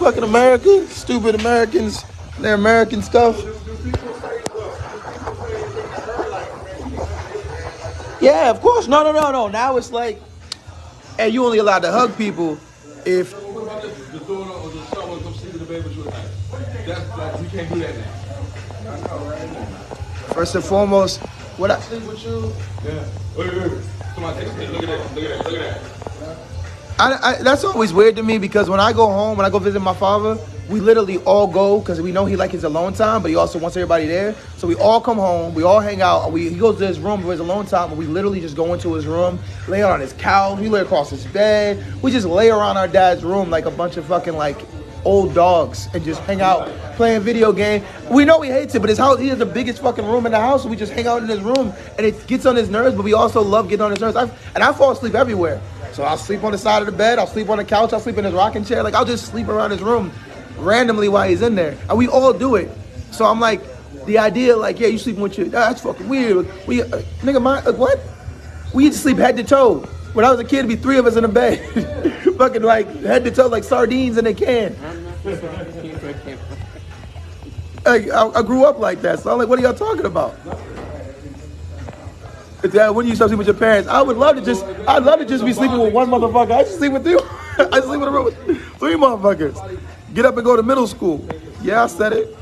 fucking America. Stupid Americans. Their American stuff. Yeah, of course. No. Now it's like, and you only allowed to hug people if. What about the daughter or the son will come sleep in the bed with you at night? That's you can't do that now. I know, right? First and foremost, what I sleep with you. Yeah. Wait. Somebody take a look at that. Look at that. That's always weird to me because when I go home, when I go visit my father, we literally all go because we know he like his alone time, but he also wants everybody there. So we all come home, we all hang out. He goes to his room for his alone time, but we literally just go into his room, lay on his couch, we lay across his bed. We just lay around our dad's room like a bunch of fucking like old dogs and just hang out playing video game. We know he hates it, but his house, he has the biggest fucking room in the house, so we just hang out in his room and it gets on his nerves, but we also love getting on his nerves. I fall asleep everywhere. So I'll sleep on the side of the bed, I'll sleep on the couch, I'll sleep in his rocking chair. Like, I'll just sleep around his room randomly while he's in there. And we all do it. So I'm like, the idea, like, yeah, you sleeping with your, that's fucking weird. What? We used to sleep head to toe. When I was a kid, it'd be 3 of us in a bed. Fucking like head to toe, like sardines in a can. I grew up like that. So I'm like, what are y'all talking about? When you start sleeping with your parents, I'd love to just be sleeping with one motherfucker. I just sleep with you. I sleep in a room with 3 motherfuckers. Get up and go to middle school. Yeah, I said it.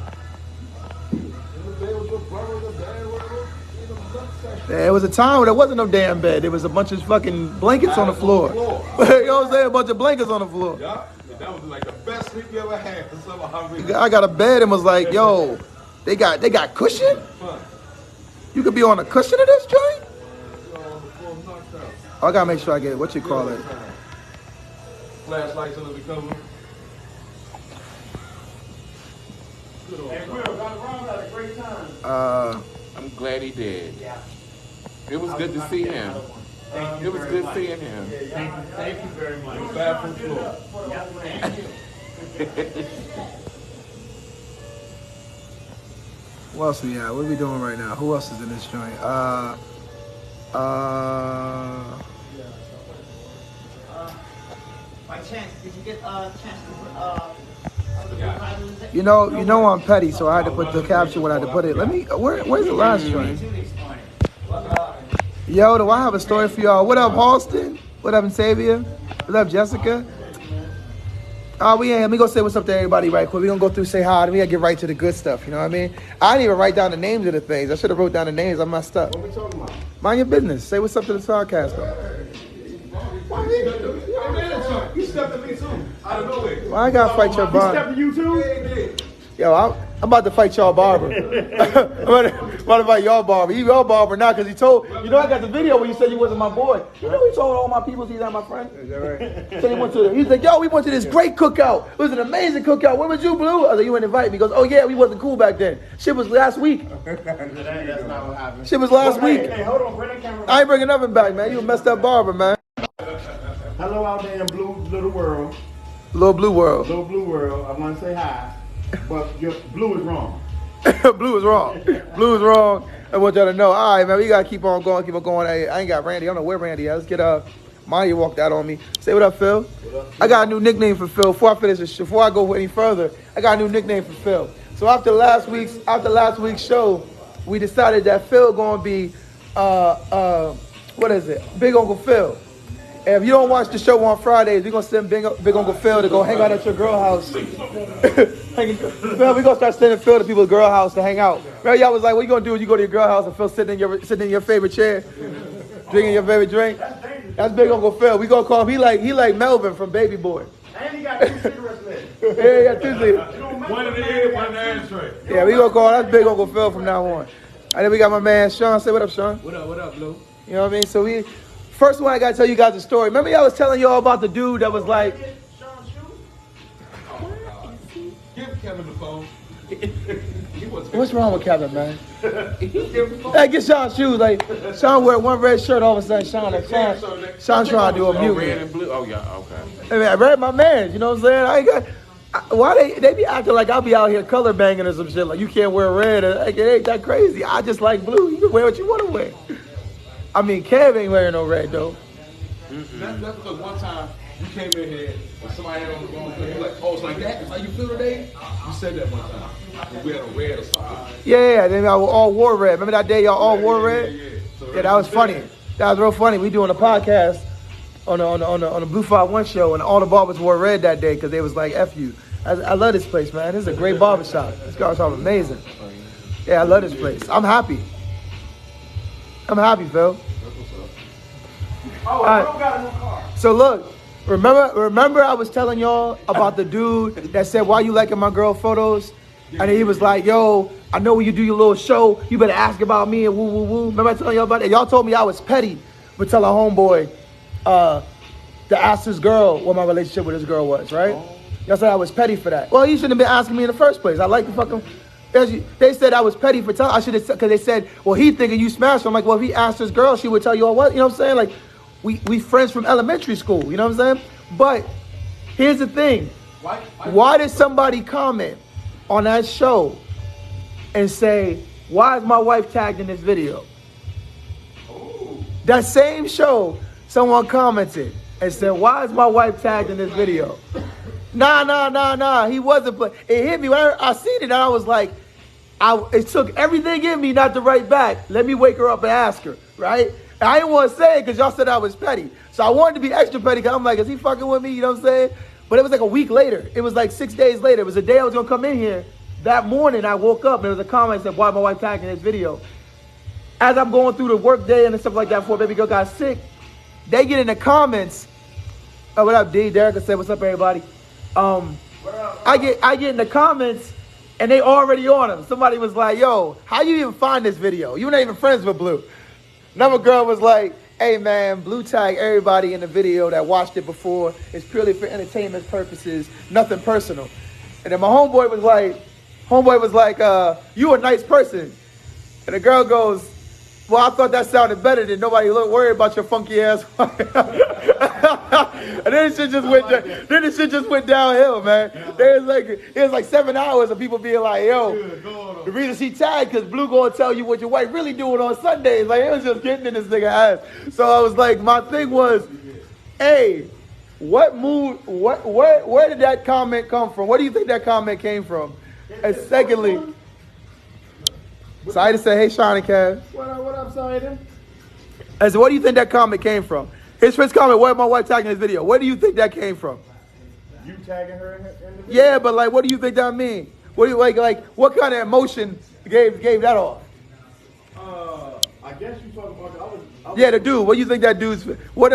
There was a time where there wasn't no damn bed. There was a bunch of fucking blankets on the floor. You know what I'm saying? A bunch of blankets on the floor. Yeah, that was like the best sleep you ever had. I got a bed and was like, yo, they got cushion? You could be on a cushion of this joint? I gotta make sure I get what you call it. Flashlights under the cover. Hey, Will, got Ron had a great time. I'm glad he did. Yeah. It was good to see him. It was good seeing him. Thank you very much. Bathroom floor. What else we got? What are we doing right now? Who else is in this joint? By chance, did you get a chance to put You know I'm petty, so I had to put the caption when I had to put it. Where's the last joint? Yo, do I have a story for y'all? What up, Halston? What up, Xavier? What up, Jessica? Oh, let me go say what's up to everybody right quick. We're going to go through, say hi, and we got to get right to the good stuff, you know what I mean? I didn't even write down the names of the things. I should have wrote down the names. I messed up. What are we talking about? Mind your business. Say what's up to the podcast, though. You stepped at me too. Out of nowhere. Why I got to fight your barber? He stepped to you too? Yo, I'm about to fight y'all barber. I'm about to fight y'all barber. He your barber now because he told, I got the video where you said you wasn't my boy. You know he told all my people he's not my friend? Is that right? So he's like, yo, we went to this great cookout. It was an amazing cookout. Where was you, Blue? I was like, you didn't invite me. He goes, oh yeah, we wasn't cool back then. Shit was last week. That's not what happened. Shit was last week. Hey, hold on, bring the camera. I ain't bringing nothing back, man. You a messed up barber, man. Hello out there in little world. Little blue world. Little blue world. I want to say hi, but your blue is wrong. Blue is wrong. Blue is wrong. I want y'all to know. All right, man, we got to keep on going. Hey, I ain't got Randy. I don't know where Randy is. Let's get Monty walked out on me. Say what up, Phil. What up, Phil? I got a new nickname for Phil. Before I go any further, I got a new nickname for Phil. So after last week's show, we decided that Phil going to be, what is it? Big Uncle Phil. And if you don't watch the show on Fridays, we're going to send Big Uncle Phil to go hang out at your girl house. Phil, we're going to start sending Phil to people's girl house to hang out. Remember, y'all was like, what you going to do when you go to your girl house and Phil sitting in your favorite chair, drinking your favorite drink? That's Big Uncle Phil. We going to call him, he like Melvin from Baby Boy. And he got 2 cigarettes left. Yeah, he got 2 cigarettes. One in the head, one in the ashtray. Yeah, we going to call that's Big Uncle Phil from now on. And then we got my man, Sean. Say what up, Sean. What up, Blue? You know what I mean? So first one, I got to tell you guys a story. Remember I was telling y'all about the dude that was like... Give Kevin the phone. What's wrong with Kevin, man? Hey, get Sean's shoes. Like, Sean wear one red shirt, all of a sudden, Sean trying to do a mute. Red and blue? Oh, yeah, okay. Hey, man, I read my man, you know what I'm saying? I ain't got... Why they be acting like I'll be out here color banging or some shit, like you can't wear red, like, it ain't that crazy. I just like blue. You can wear what you want to wear. I mean, Kev ain't wearing no red, though. That's because one time you came in here and somebody had on the wrong thing. You're like, oh, it's like that? It's how you feel today? You said that one time. We had a red or something. Yeah, then y'all all wore red. Remember that day y'all all wore red? So Yeah, that was funny. That was real funny. We doing a podcast on the Blue 51 show, and all the barbers wore red that day because they was like, F you. I love this place, man. This is a great barbershop. This barbershop is amazing. Yeah, I love this place. I'm happy. I'm happy, Phil. Oh, Bro got a new car. So look, remember I was telling y'all about the dude that said, why you liking my girl photos? And he was like, yo, I know when you do your little show, you better ask about me and woo, woo, woo. Remember I telling y'all about that? Y'all told me I was petty for telling homeboy to ask this girl what my relationship with this girl was, right? Y'all said I was petty for that. Well, he shouldn't have been asking me in the first place. I like to fucking... They said I was petty for telling... I should have... Because they said, well, he thinking you smashed her. I'm like, well, if he asked this girl, she would tell you all what? You know what I'm saying? Like, we friends from elementary school. You know what I'm saying? But here's the thing. Why did somebody comment on that show and say, why is my wife tagged in this video? That same show, someone commented and said, why is my wife tagged in this video? Nah. He wasn't playing. It hit me when I seen it. And I was like, it took everything in me not to write back. Let me wake her up and ask her, right? And I didn't want to say it because y'all said I was petty. So I wanted to be extra petty because I'm like, is he fucking with me? You know what I'm saying? But it was like a week later. It was like 6 days later. It was the day I was going to come in here. That morning, I woke up and there was a comment that said, why my wife tagged in this video? As I'm going through the work day and stuff like that before baby girl got sick, they get in the comments. Oh, what up, D? Derek said, what's up, everybody? I get in the comments and they already on him. Somebody was like, yo, how you even find this video? You're not even friends with Blue. Another girl was like, hey man, Blue tagged everybody in the video that watched it before. It's purely for entertainment purposes, nothing personal. And then my homeboy was like, you a nice person. And the girl goes, well, I thought that sounded better than nobody worried about your funky ass. And then the shit just went downhill, man. It was like 7 hours of people being like, yo, the reason she tagged because Blue gonna tell you what your wife really doing on Sundays. Like, it was just getting in this nigga ass. So I was like, my thing was, hey, where did that comment come from? Where do you think that comment came from? And secondly, Saida said, hey, Sean and Kev. What up, Saida? I said, where do you think that comment came from? His first comment, where my wife tagging this video? Where do you think that came from? You tagging her in the video? Yeah, but like, what do you think that mean? What do you like? What kind of emotion gave that off? I guess you talking about the other. Yeah, the dude. What do you think that dude's? What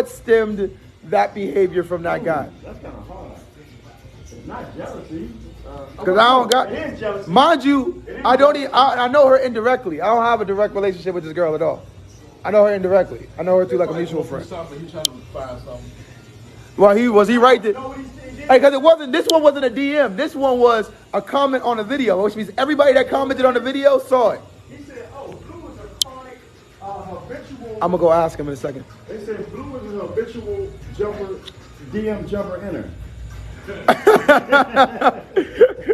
stemmed that behavior from that guy? That's kind of hard. It's not jealousy. Because I don't got. It is jealousy. Mind you, I know her indirectly. I don't have a direct relationship with this girl at all. I know her indirectly. I know her through like a mutual friend. He's trying to find something. Well, was he right there? Because this one wasn't a DM. This one was a comment on a video, which means everybody that commented on the video saw it. He said, oh, Blue is a chronic, habitual. I'm gonna go ask him in a second. They said Blue is an habitual jumper, DM jumper inner.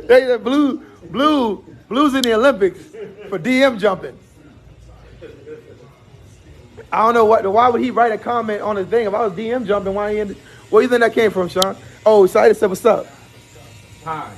They said Blue's in the Olympics for DM jumping. I don't know why would he write a comment on his thing if I was DM jumping? Why he? Where do you think that came from, Sean? Oh, Saida said, what's up? Hi.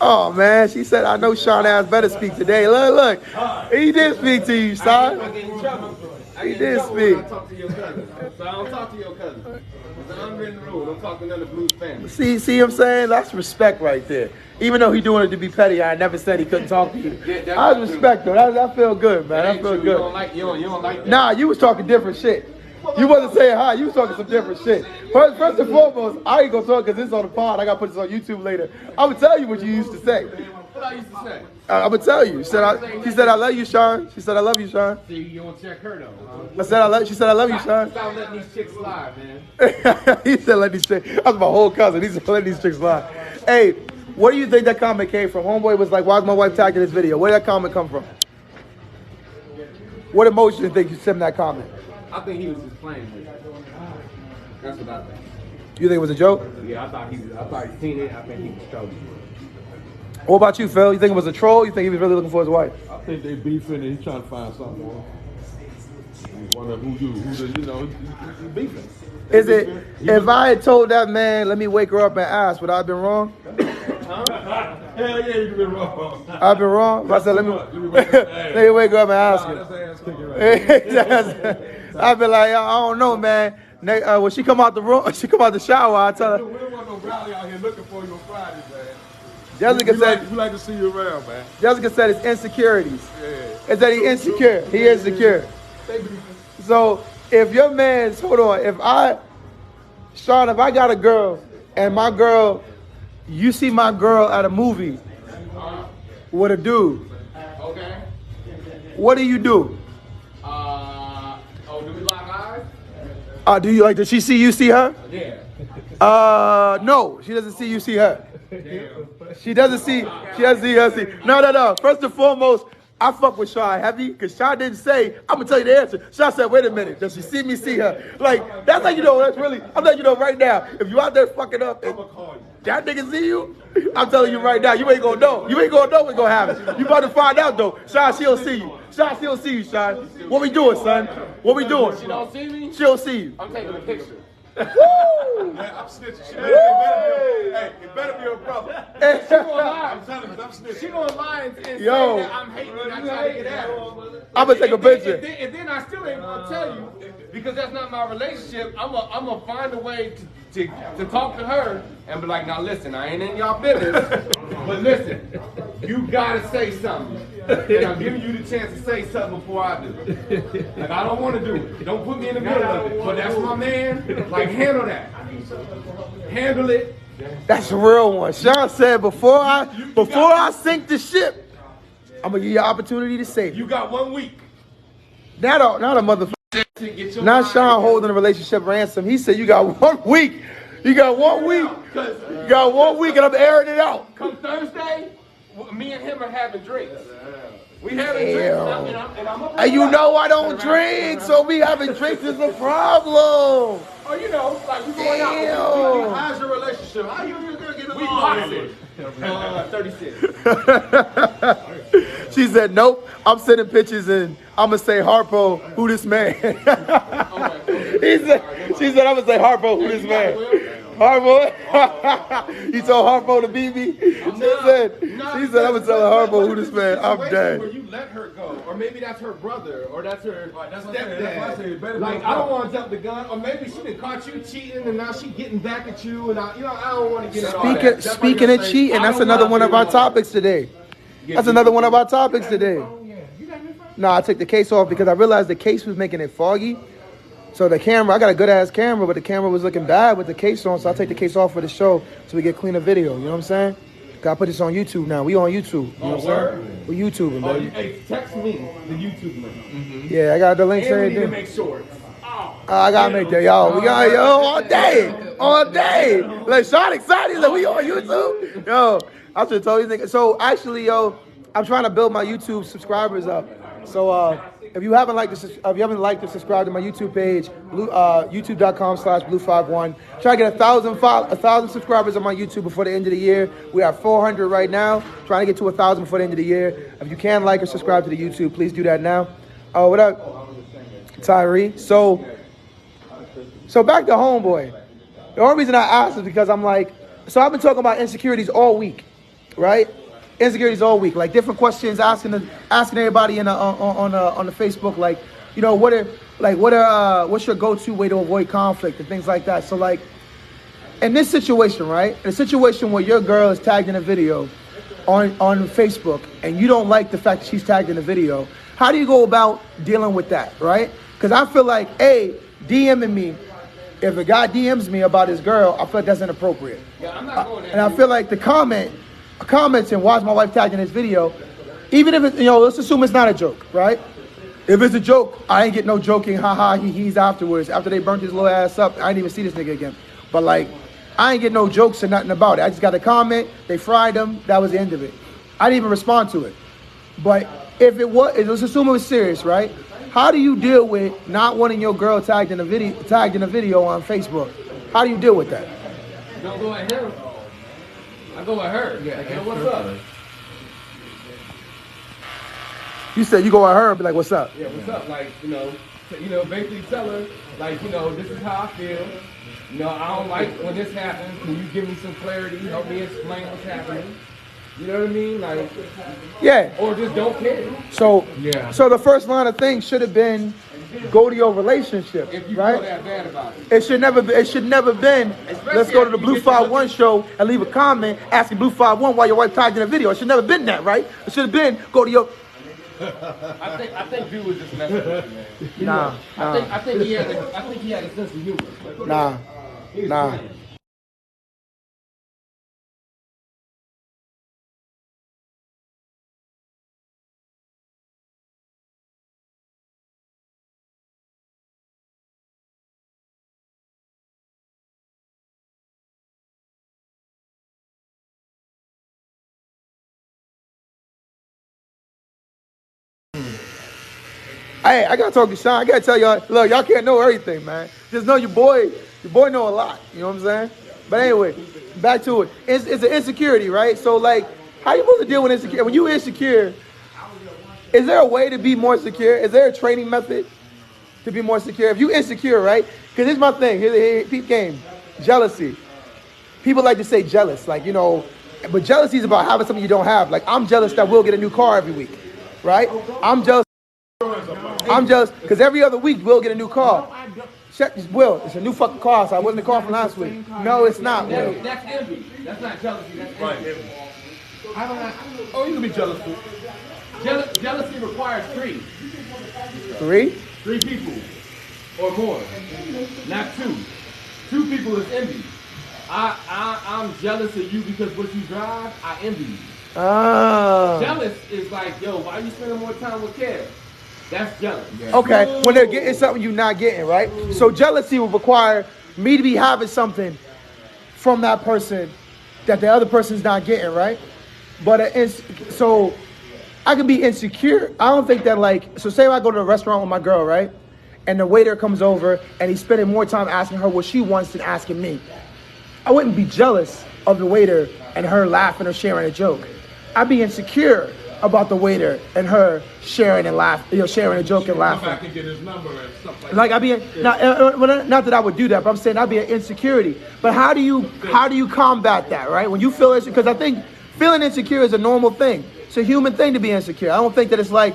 Oh man, she said, I know Sean ass better speak today. Look, he did speak to you, son. I get in trouble. He did speak. I talk to your cousin. So I don't talk to your cousin. It's an unwritten rule. Don't talk to none of Blue's family. See what I'm saying? That's respect right there. Even though he doing it to be petty, I never said he couldn't talk to you. Yeah, I respect though. That feel good, man. That feel You good. don't like that. Nah, you was talking different shit. You wasn't saying hi. You was talking some different shit. First and foremost, I ain't gonna talk because this is on the pod. I gotta put this on YouTube later. I'm gonna tell you what you used to say. What I used to say? I'm gonna tell you. She said, I love you, Sean. She said, I love you, Sean. See, you don't check her though. She said, I love you, Sean. Stop letting these chicks lie, man. He said, let these chicks. That's my whole cousin. He said, let these chicks lie. Hey, where do you think that comment came from? Homeboy was like, why's my wife tagged in this video? Where did that comment come from? What emotion do you think you sent that comment? I think he was just playing with it. That's what I think. You think it was a joke? Yeah, I thought he seen it. I think he was trolling. What about you, Phil? You think it was a troll? You think he was really looking for his wife? I think they beefing and he's trying to find something more. wonder who beefing. Is it, if I had told that man, let me wake her up and ask, would I have been wrong? Hell yeah, you've been wrong. I've been wrong? If I said, let me wake her up and ask her. I've been like, I don't know, man. When she come out the room, she come out the shower, I tell her. We don't want no rally out here looking for you on Friday, man. Jessica said, we like to see you around, man. Jessica said it's insecurities. Yeah. It's that he insecure. He insecure. So if your man's, hold on, Sean, if I got a girl and my girl, you see my girl at a movie with a dude. Okay. What do you do? Do we lock eyes? Do you like? Does she see you see her? Yeah. No, she doesn't see you see her. She doesn't see her see. No. First and foremost, I fuck with Shaw heavy because Shaw didn't say, I'm gonna tell you the answer. Shaw said, wait a minute, does she see me see her? Like, that's how you know, that's really, I'm letting you know right now, if you out there fucking up and that nigga see you, I'm telling you right now, you ain't gonna know. You ain't gonna know what's gonna happen. You about to find out though. Shaw, she'll see you. Shaw, she'll see you, Shaw. What we doing, son? What we doing? She don't see me? She'll see you. I'm taking a picture. Woo! Man, I'm snitching. It better be her brother. She gonna lie. I'm telling you, I'm snitching. She gonna lie and say Yo. that I'm hating and I try to get at her. I'm gonna take a picture. And then I still ain't gonna tell you because that's not my relationship. I'm gonna find a way to talk to her and be like, now listen, I ain't in y'all business, but listen, you gotta say something. And I'm giving you the chance to say something before I do. Like, I don't want to do it. Don't put me in the middle of it. But that's my man. Like, handle that. Handle it. That's a real one. Sean said, before I sink the ship, I'm gonna give you an opportunity to save You got 1 week. Not a motherfucker. Not Sean holding a relationship ransom. He said, you got 1 week. You got 1 week. You got 1 week and I'm airing it out. Come Thursday, me and him are having drinks. We having drinks and I'm up. And you know I don't drink, so me having drinks is a problem. Oh, you know, like we going out. How's your relationship? How you gonna get We along? boxing. 36. She said, nope, I'm sending pictures and I'm going to say, Harpo, who this man? She said, I'm going to say, Harpo, who this man? Harpo? He told Harpo to beat me? She said, I'm going to tell Harpo who this man. I'm dead. Where you let her go, or maybe that's her brother, or that's her That's what I say. It better be Like, her I don't brother. want to jump the gun, or maybe she done caught you cheating and now she getting back at you, and I don't want to get into all that. Speaking of cheating, that's another one of our topics today. That's another one of our topics today. No, I took the case off because I realized the case was making it foggy. So the camera, I got a good ass camera, but the camera was looking bad with the case on, so I take the case off for the show so we get cleaner video. You know what I'm saying? Gotta put this on YouTube now. We on YouTube. You know what I'm saying? We're YouTubing, baby. Hey, text me the YouTube link. Yeah, I got the links and And we need to everything. make shorts. I gotta make that, y'all. We got all day. Like Sean excited, he's like, we on YouTube. Yo, I should have told you niggas. So actually, yo, I'm trying to build my YouTube subscribers up. So if you haven't liked to subscribe to my YouTube page, youtube.com/blue51. Try to get 1,000 subscribers on my YouTube before the end of the year. We have 400 right now. Trying to get to 1,000 before the end of the year. If you can like or subscribe to the YouTube, please do that now. What up, Tyree? So back to homeboy. The only reason I asked is because I'm like, so I've been talking about insecurities all week, right? Insecurities all week, like different questions, asking everybody on the Facebook, like, you know, what's your go-to way to avoid conflict and things like that. So like, in this situation, right? In a situation where your girl is tagged in a video on Facebook and you don't like the fact that she's tagged in a video, how do you go about dealing with that, right? Because I feel like, DMing me, if a guy DMs me about his girl, I feel like that's inappropriate. Yeah, I'm not going there. And I feel like the comments and why is my wife tagged in this video, even if it's, let's assume it's not a joke, right? If it's a joke, I ain't get no joking, haha, he's afterwards. After they burnt his little ass up, I didn't even see this nigga again. But like, I ain't get no jokes or nothing about it. I just got a comment, they fried him, that was the end of it. I didn't even respond to it. But let's assume it was serious, right? How do you deal with not wanting your girl tagged in a video on Facebook? How do you deal with that? Don't go at him. I go at her. Yeah, like, hey, what's up? You said you go at her and be like, what's up? Yeah, what's up? Like, you know, basically tell her, like, you know, this is how I feel. You know, I don't like when this happens. Can you give me some clarity? Help me explain what's happening. You know what I mean? Like, Yeah. or just don't care. So, Yeah. so the first line of things should have been, go to your relationship, If you right? feel that bad about it. It should never been, let's go to the Blue 51 show and leave a comment asking Blue 51 why your wife tagged in a video. It should never been that, right? It should have been, go to your... I think dude was just messing with you, man. Nah. I think he had a sense of humor. Nah. He was Nah. playing. Hey, I gotta talk to Sean. I gotta tell y'all, look, y'all can't know everything, man. Just know your boy know a lot. You know what I'm saying? But anyway, back to it. It's an insecurity, right? So like, how you supposed to deal with insecurity? When you insecure, is there a way to be more secure? Is there a training method to be more secure? If you insecure, right? Because here's my thing. Here's peep game. Jealousy. People like to say jealous, like, you know, but jealousy is about having something you don't have. Like, I'm jealous that Will get a new car every week, right? I'm jealous because every other week Will get a new car. Check this, Will. It's a new fucking car, so I wasn't the car from last week. No, it's not, Will. That's envy. That's not jealousy. That's envy. Oh, you can be jealous too. Jealousy requires three. Three? 3 people or more, not 2. 2 people is envy. I'm jealous of you because what you drive, I envy you. Jealous is like, yo, why are you spending more time with Kev? That's jealous. Okay, when they're getting something you're not getting, right? So jealousy would require me to be having something from that person that the other person's not getting, right? But so I can be insecure. I don't think that, like, so say I go to a restaurant with my girl, right? And the waiter comes over and he's spending more time asking her what she wants than asking me. I wouldn't be jealous of the waiter and her laughing or sharing a joke. I'd be insecure about the waiter and her sharing and laughing, you know, sharing a joke and laughing. Come back and get his number and stuff Like I'd be not that I would do that, but I'm saying I'd be an insecurity. But how do you combat that, right? When you feel insecure, because I think feeling insecure is a normal thing. It's a human thing to be insecure. I don't think that it's like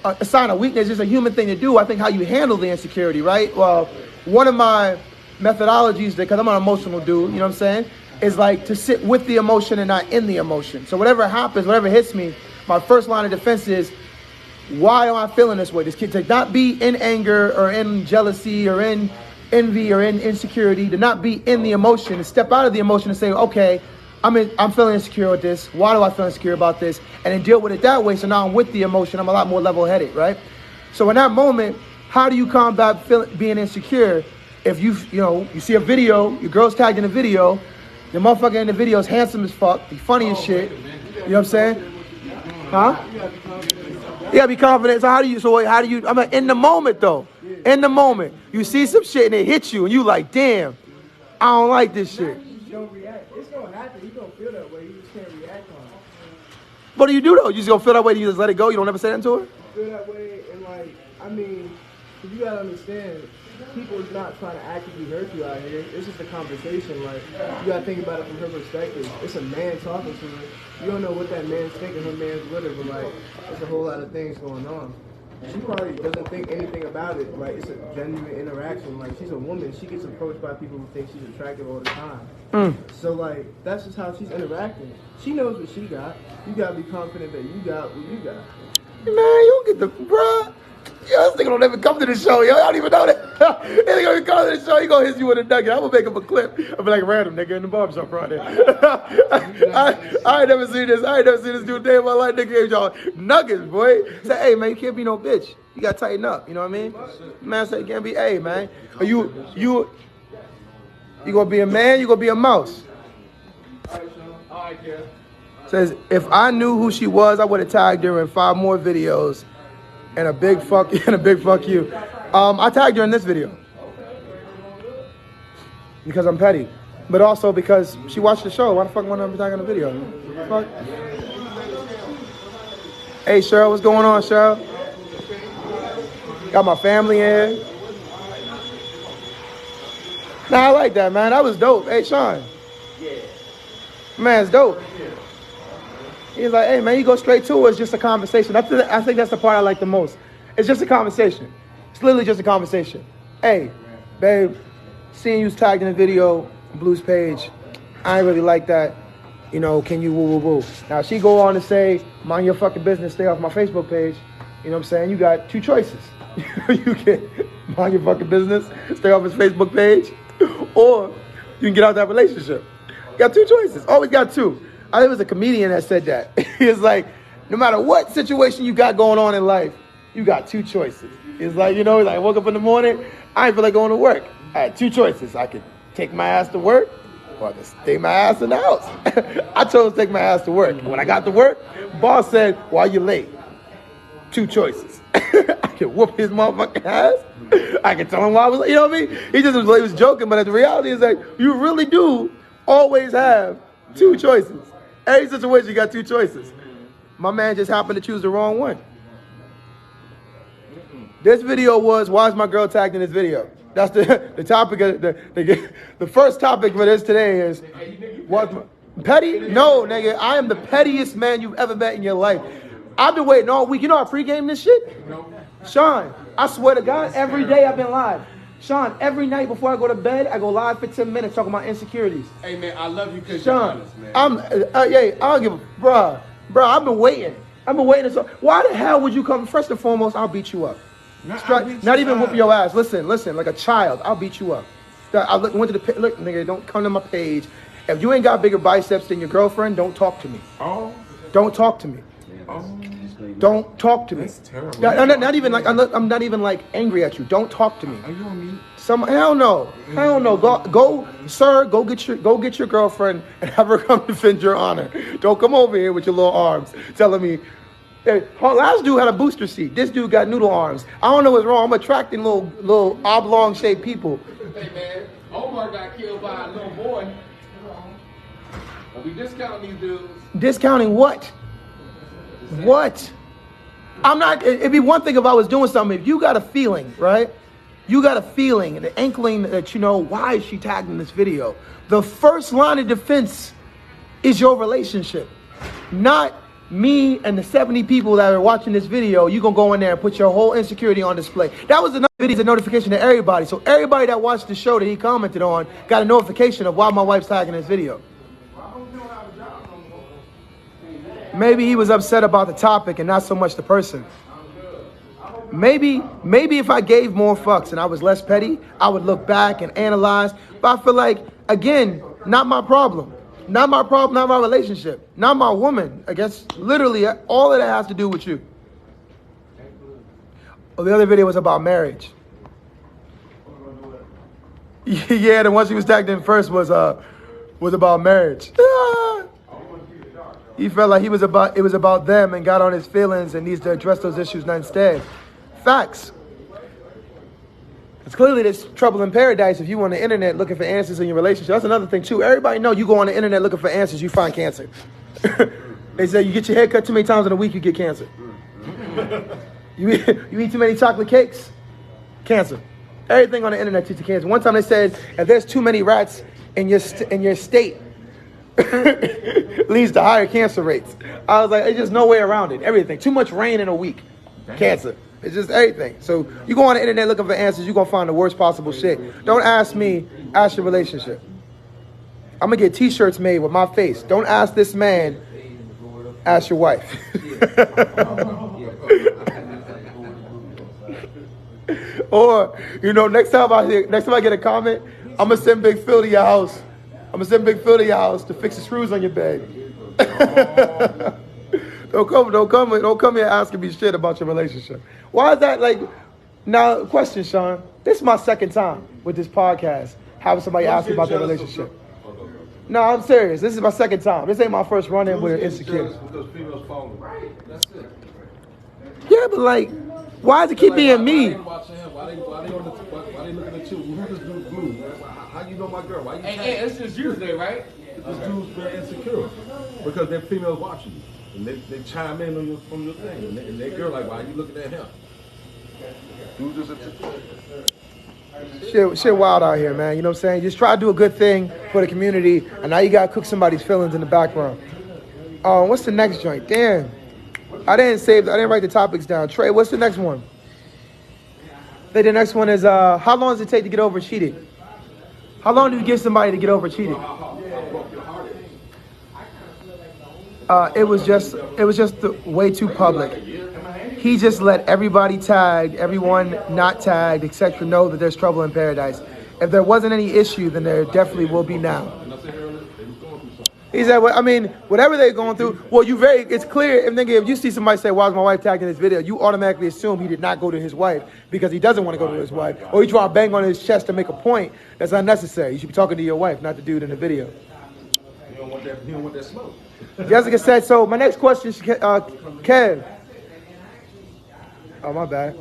a sign of weakness. It's a human thing to do. I think how you handle the insecurity, right? Well, one of my methodologies, because I'm an emotional dude, you know what I'm saying, is like to sit with the emotion and not in the emotion. So whatever happens, whatever hits me, my first line of defense is, why am I feeling this way? This kid, to not be in anger or in jealousy or in envy or in insecurity, to not be in the emotion, to step out of the emotion and say, okay, I'm feeling insecure with this. Why do I feel insecure about this? And then deal with it that way. So now I'm with the emotion. I'm a lot more level-headed, right? So in that moment, how do you combat being insecure? If you see a video, your girl's tagged in a video, the motherfucker in the video is handsome as fuck, he's funny as shit. You know what I'm saying? Huh? You gotta be confident. So how do you, I'm in the moment though. In the moment. You see some shit and it hits you and you like, damn, I don't like this shit. Don't react. It's gonna happen. You gonna feel that way. You just can't react on it. What do you do though? You just gonna feel that way? You just let it go? You don't ever say that to her? Feel that way, and like, I mean, you gotta understand, people is not trying to actively hurt you out here. It's just a conversation. Like, you gotta think about it from her perspective. It's a man talking to her. You don't know what that man's thinking. Her man's with her, but like, there's a whole lot of things going on. She probably doesn't think anything about it. Like, it's a genuine interaction. Like, she's a woman. She gets approached by people who think she's attractive all the time. So, like, that's just how she's interacting. She knows what she got. You gotta be confident that you got what you got. Man, you don't get the, bruh. Yo, this nigga don't even come to the show, yo. I don't even know that. This nigga don't even come to the show. He gonna hit you with a nugget. I'm gonna make him a clip. I'll be like, random nigga in the barbershop Friday. I ain't never seen this. I ain't never seen this dude day in my life. Nigga gave y'all nuggets, boy. Say, hey, man, you can't be no bitch. You gotta tighten up. You know what I mean? Man said you can't be, hey, man. Are you gonna be a man? You gonna be a mouse? All right, Kev. Says, if I knew who she was, I would have tagged her in 5 more videos. And a big fuck you. I tagged her in this video because I'm petty, but also because she watched the show. Why the fuck want to be tagging the video? Fuck. Hey Cheryl, what's going on, Cheryl? Got my family in. Nah, I like that, man. That was dope. Hey, Sean. Man, it's dope. He's like, hey, man, you go straight to it. It's just a conversation. I think that's the part I like the most. It's just a conversation. It's literally just a conversation. Hey, babe, seeing you tagged in the video, Blue's page, I ain't really like that. You know, can you woo, woo, woo. Now, she go on to say, mind your fucking business, stay off my Facebook page. You know what I'm saying? You got two choices. You can mind your fucking business, stay off his Facebook page, or you can get out of that relationship. You got two choices. Always got two. I think it was a comedian that said that. It's like, no matter what situation you got going on in life, you got two choices. It's like, you know, like I woke up in the morning, I ain't feel like going to work. I had two choices. I could take my ass to work or I could stay my ass in the house. I chose to take my ass to work. When I got to work, boss said, why you late? Two choices. I could whoop his motherfucking ass. I could tell him why I was late. You know what I mean? He was joking, but the reality is like, you really do always have two choices. Every situation, you got two choices. My man just happened to choose the wrong one. This video was, why is my girl tagged in this video? That's the topic of the first topic for this today is, petty? No, nigga, I am the pettiest man you've ever met in your life. I've been waiting all week. You know I pregame this shit? Sean, I swear to God, every day I've been live. Sean, every night before I go to bed, I go live for 10 minutes talking about insecurities. Hey, man, I love you because you're honest, man. I don't give a, bruh, I've been waiting. So why the hell would you come? First and foremost, I'll beat you up. Not even whoop your ass. Listen, like a child, I'll beat you up. I went to the look, nigga, don't come to my page. If you ain't got bigger biceps than your girlfriend, don't talk to me. Oh. Don't talk to me. Oh. Don't talk to me. That's terrible. Not even like I'm not even like angry at you. Don't talk to me. Are you on me? Hell no. Go, sir. Go get your girlfriend and have her come defend your honor. Don't come over here with your little arms telling me. Hey, last dude had a booster seat. This dude got noodle arms. I don't know what's wrong. I'm attracting little oblong shaped people. Hey man, Omar got killed by a little boy. Are we discounting these dudes? Discounting what? What? I'm not. It'd be one thing if I was doing something. If you got a feeling, right? You got a feeling, an inkling that you know why is she tagged in this video. The first line of defense is your relationship, not me and the 70 people that are watching this video. You gonna go in there and put your whole insecurity on display. That was another video, a notification to everybody. So everybody that watched the show that he commented on got a notification of why my wife's tagging this video. Maybe he was upset about the topic and not so much the person. Maybe if I gave more fucks and I was less petty, I would look back and analyze. But I feel like, again, not my problem. Not my problem, not my relationship. Not my woman. I guess literally all of that has to do with you. Oh, the other video was about marriage. Yeah, the one she was tagged in first was about marriage. He felt like it was about them and got on his feelings and needs to address those issues instead. Facts. It's clearly there's trouble in paradise if you on the internet looking for answers in your relationship. That's another thing too. Everybody know you go on the internet looking for answers, you find cancer. They say you get your hair cut too many times in a week, you get cancer. You eat too many chocolate cakes, cancer. Everything on the internet leads to cancer. One time they said if there's too many rats in your state, leads to higher cancer rates. I was like, there's just no way around it. Everything. Too much rain in a week. Cancer. It's just everything. So you go on the internet looking for answers, you're going to find the worst possible shit. Don't ask me, ask your relationship. I'm going to get t-shirts made with my face. Don't ask this man, ask your wife. Or, you know, next time I get a comment, I'm going to send Big Phil to your house. I'm going to send Big Phil to your house to fix the screws on your bed. Don't come here asking me shit about your relationship. Why is that like? Now, question, Sean. This is my second time with this podcast having somebody ask me about their relationship. No, I'm serious. This is my second time. This ain't my first run-in with an insecure. Because females fall right. That's it. Yeah, but like, why does it keep being me? Why they looking at you? Who this dude Blue? How you know my girl? Why you? Hey, it's just you today, right? This dude's very insecure because they're females watching you. And they chime in on your thing. And that girl like, why are you looking at him? Dudes just Shit wild out here, man. You know what I'm saying? Just try to do a good thing for the community, and now you gotta cook somebody's feelings in the background. What's the next joint? Damn. I didn't write the topics down. Trey, what's the next one? I think the next one is how long does it take to get over cheating? How long do you give somebody to get over cheating? It was just way too public. He just let everybody tagged, everyone not tagged, etc. know that there's trouble in paradise. If there wasn't any issue, then there definitely will be now. He said, well, I mean, whatever they're going through, well, it's clear, if you see somebody say, why was my wife tagged in this video, you automatically assume he did not go to his wife because he doesn't want to go to his wife, or he trying to bang on his chest to make a point that's unnecessary. You should be talking to your wife, not the dude in the video. You don't want that smoke. Jessica said, so my next question, Kev. Oh, my bad.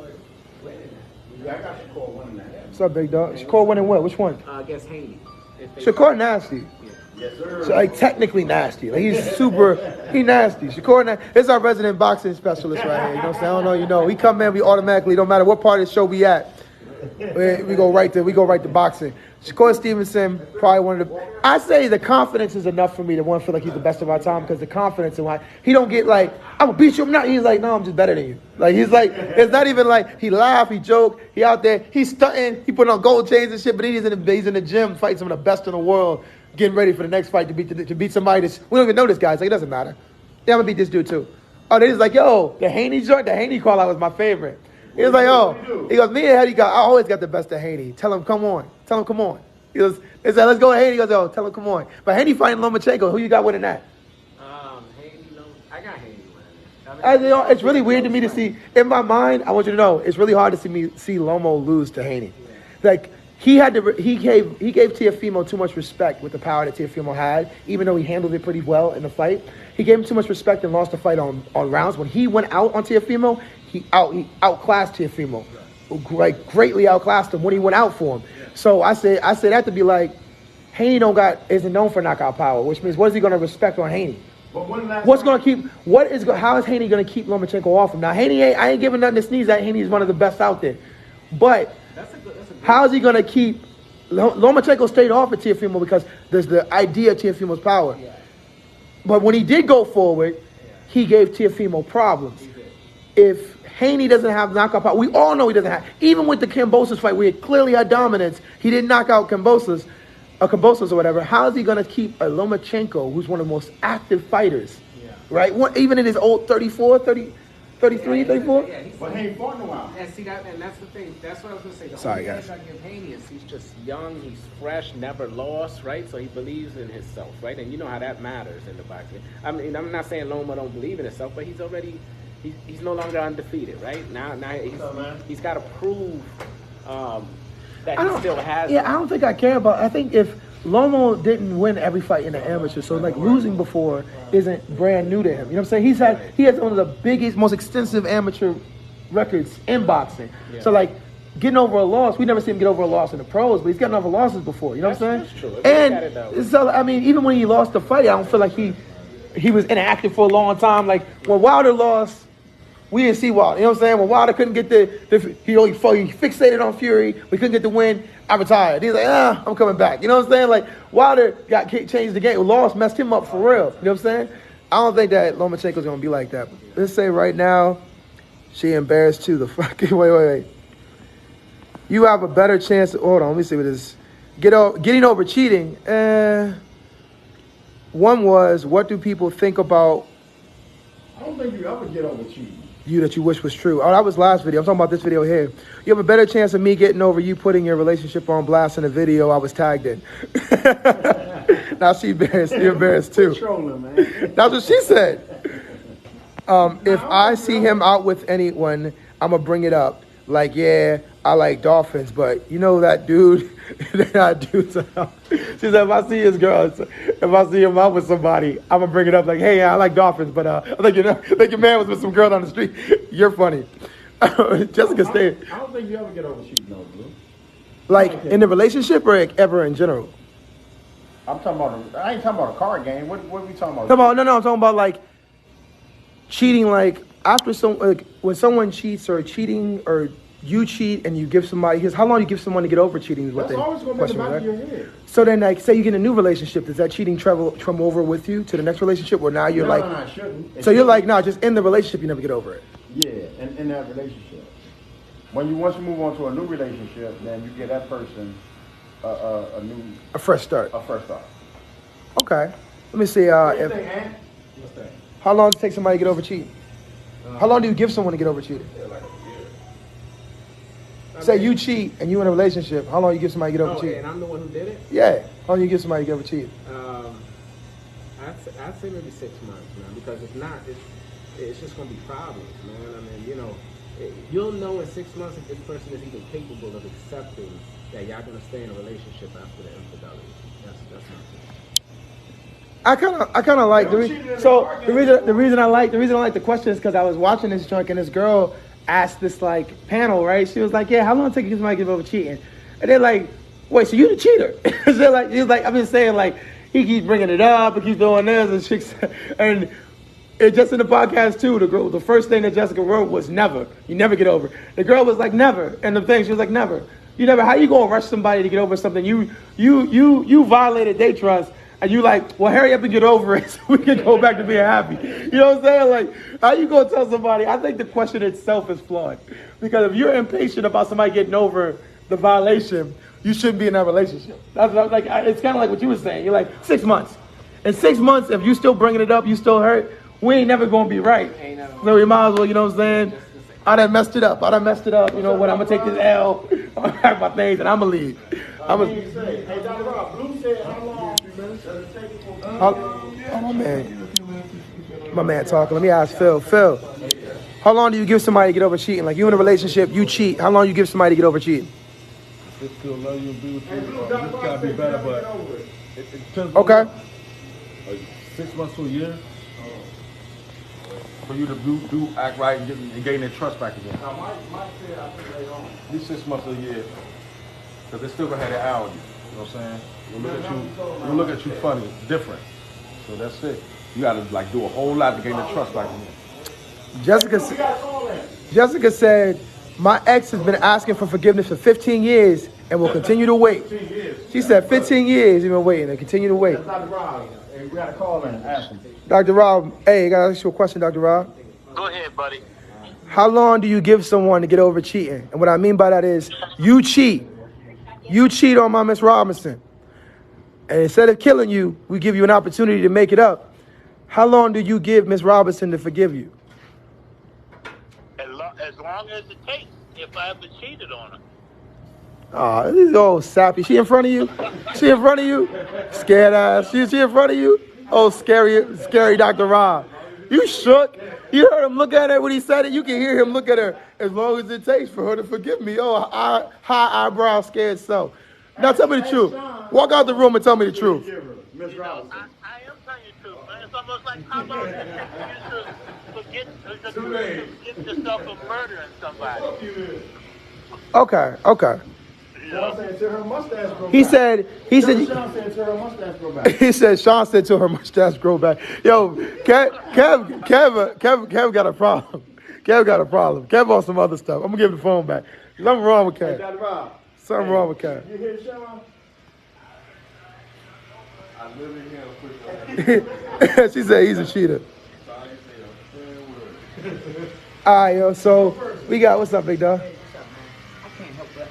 Yeah, I got Shakur winning that. What's up, big dog? Shakur winning what? Which one? Against Haney. Shakur nasty. Yes, sir. So, like, technically nasty. Like, he's he nasty. Shakur, it's our resident boxing specialist right here. You know what I'm saying? I don't know, you know. We come in, we automatically, no matter what part of the show we at, we go right to boxing. Shakur Stevenson, probably one of the. I say the confidence is enough for me to want to feel like he's the best of our time, because the confidence in why he don't get like, I'm gonna beat you. I'm not. He's like, no, I'm just better than you. Like, he's like, it's not even like he laugh, he joke, he out there, he's stunting, he putting on gold chains and shit, but he's in the gym fighting some of the best in the world, getting ready for the next fight to beat somebody that's, we don't even know this guy. It's like, it doesn't matter. Yeah, I'm gonna beat this dude too. Oh, they just like, yo, the Haney joint, the Haney call out was my favorite. He was like, oh, he goes, me and Haney I always got the best of Haney. Tell him, come on. He goes, they said, let's go to Haney. He goes, oh, tell him, come on. But Haney fighting Lomachenko. Who you got winning that? I got Haney winning. It's really weird to me to see, in my mind, I want you to know, it's really hard to see Lomo lose to Haney. Like, he gave Teofimo too much respect with the power that Teofimo had, even though he handled it pretty well in the fight. He gave him too much respect and lost the fight on rounds. When he went out on Teofimo, he outclassed Teofimo. Greatly outclassed him when he went out for him. So I say that to be like, Haney isn't known for knockout power, which means what is he going to respect on Haney? How is Haney going to keep Lomachenko off him? Now I ain't giving nothing to sneeze at. Haney is one of the best out there, but how is he going to keep Lomachenko stayed off at Teofimo because there's the idea of Teofimo's power. But when he did go forward, he gave Teofimo problems. If Haney doesn't have knockout power, we all know he doesn't have. Even with the Kambosos fight, where he clearly had dominance, he didn't knock out Kambosos or whatever. How is he going to keep a Lomachenko, who's one of the most active fighters, right? Even in his old 34, 30, 33, 34? Yeah, But he ain't fought in a while. And see and that's the thing. That's what I was gonna say. The Sorry, only guys. thing I give Haney is he's just young, he's fresh, never lost, right? So he believes in himself, right? And you know how that matters in the boxing. I mean, I'm not saying Loma don't believe in himself, but he's already he's no longer undefeated, right? Now he's got to prove that he still has. Yeah, I don't think I care about. I think if Lomo didn't win every fight in the amateur, so like losing before isn't brand new to him. You know what I'm saying? He has one of the biggest, most extensive amateur records in boxing. Yeah. So like getting over a loss, we never see him get over a loss in the pros, but he's gotten over losses before. You know what I'm saying? That's true. And so I mean, even when he lost the fight, I don't feel like he was inactive for a long time. Like when Wilder lost, we didn't see Wilder. You know what I'm saying? When Wilder couldn't get he fixated on Fury. We couldn't get the win. I retired. He's like, I'm coming back. You know what I'm saying? Like Wilder changed the game. Lost, messed him up for real. You know what I'm saying? I don't think that Lomachenko's gonna be like that. Let's say right now, she embarrassed too. The fucking wait. You have a better chance. Hold on, let me see what this. Getting over cheating. One was, what do people think about I don't think you ever get over cheating. you that you wish was true? Oh, that was last video. I'm talking about this video here. You have a better chance of me getting over you putting your relationship on blast in a video I was tagged in. Now she embarrassed too. Trolling, man. That's what she said. If I see him out with anyone, I'm going to bring it up. Like, yeah, I like dolphins, but you know that dude, she said, if I see his girl, if I see him out with somebody, I'm going to bring it up like, hey, I like dolphins, but I think your man was with some girl on the street. You're funny. Jessica stayed. I don't think you ever get over cheating, though, Blue. Like, in the relationship or ever in general? I'm talking about, I ain't talking about a card game. What are we talking about? No, I'm talking about like cheating, like after when someone cheats or cheating or you cheat and you give somebody, because how long you give someone to get over cheating is what That's always going to be in the back of your head. So then, like, say you get in a new relationship, does that cheating travel over with you to the next relationship, or now you're No, it shouldn't. So you're like, no, just in the relationship, you never get over it. Yeah, and in that relationship. Once you move on to a new relationship, then you give that person a fresh start. Okay. Let me see. What do you think, Ant? What's that? How long does it take somebody to get over cheating? How long do you give someone to get over cheating? Say you cheat and you in a relationship. How long you give somebody to get over cheating? And I'm the one who did it? Yeah. How long you give somebody to get over cheating? I'd say maybe 6 months, man. Because if not, it's just gonna be problems, man. I mean, you know, you'll know in 6 months if this person is even capable of accepting that y'all gonna stay in a relationship after the infidelity. That's my thing. I kind of like the reason I like the question is because I was watching this joint and this girl asked this like panel, right? She was like, "Yeah, how long it take to get somebody to give over cheating?" And they're like, "Wait, so you the cheater?" So like, he's like, I've been saying like he keeps bringing it up, he keeps doing this, and chicks, and it just in the podcast too. The first thing that Jessica wrote was never. You never get over. The girl was like never, and the thing she was like never. You never. How you gonna rush somebody to get over something? You violated their trust. And you like, well, hurry up and get over it so we can go back to being happy. You know what I'm saying? Like, how you gonna tell somebody? I think the question itself is flawed. Because if you're impatient about somebody getting over the violation, you shouldn't be in that relationship. That's what I was like. It's kind of like what you were saying. You're like, 6 months. In 6 months, if you still bringing it up, you still hurt, we ain't never gonna be right. So we might as well, you know what I'm saying? I done messed it up. You know what? I'm gonna take this L. I'm gonna pack my things and I'm gonna leave. Hey, Dr. Rob, Blue said how long does it take for... My man talking. Let me ask Phil. Phil, how long do you give somebody to get over cheating? Like you in a relationship, you cheat. How long do you give somebody to get over cheating? If they still love you and be with you, this gotta be better, but it depends. Okay. 6 months to a year for you to do act right and gain their trust back again. Now, Mike said, I think later on. At least 6 months to a year, because they still gonna have their eye on you. You know what I'm saying? We'll look at you funny, different. So that's it. You gotta like do a whole lot to gain their trust back again. Jessica said, my ex has been asking for forgiveness for 15 years and will continue to wait. She said 15 years he's been waiting and continue to wait. Dr. Rob, we got to call in and ask him. Dr. Rob, hey, I got to ask you a question, Dr. Rob. Go ahead, buddy. How long do you give someone to get over cheating? And what I mean by that is, you cheat. You cheat on my Miss Robinson. And instead of killing you, we give you an opportunity to make it up. How long do you give Miss Robinson to forgive you? As long as it takes, if I ever cheated on her. Oh, this is all sappy. She in front of you? She in front of you? Scared ass. She in front of you? Oh, scary Dr. Rob. You shook. You heard him look at her when he said it. You can hear him look at her. As long as it takes for her to forgive me. Oh, high eyebrow, scared self. Now tell me the truth. Walk out the room and tell me the truth. Miss Robinson. I am telling you the truth, man. It's almost like how long does it take for you to forget yourself of murdering somebody? Okay. Sean said to her mustache grow back. He said, Sean said to her mustache grow back. he said, Sean said to her mustache grow back. Yo, Kev got a problem. Kev got a problem. Kev on some other stuff. I'm going to give the phone back. Something wrong with Kev. Dr. Rob. Something wrong with Kev. You hear Sean? I literally hear him. She said he's a cheater. All right, yo, so we got, what's up, big dog? I can't help but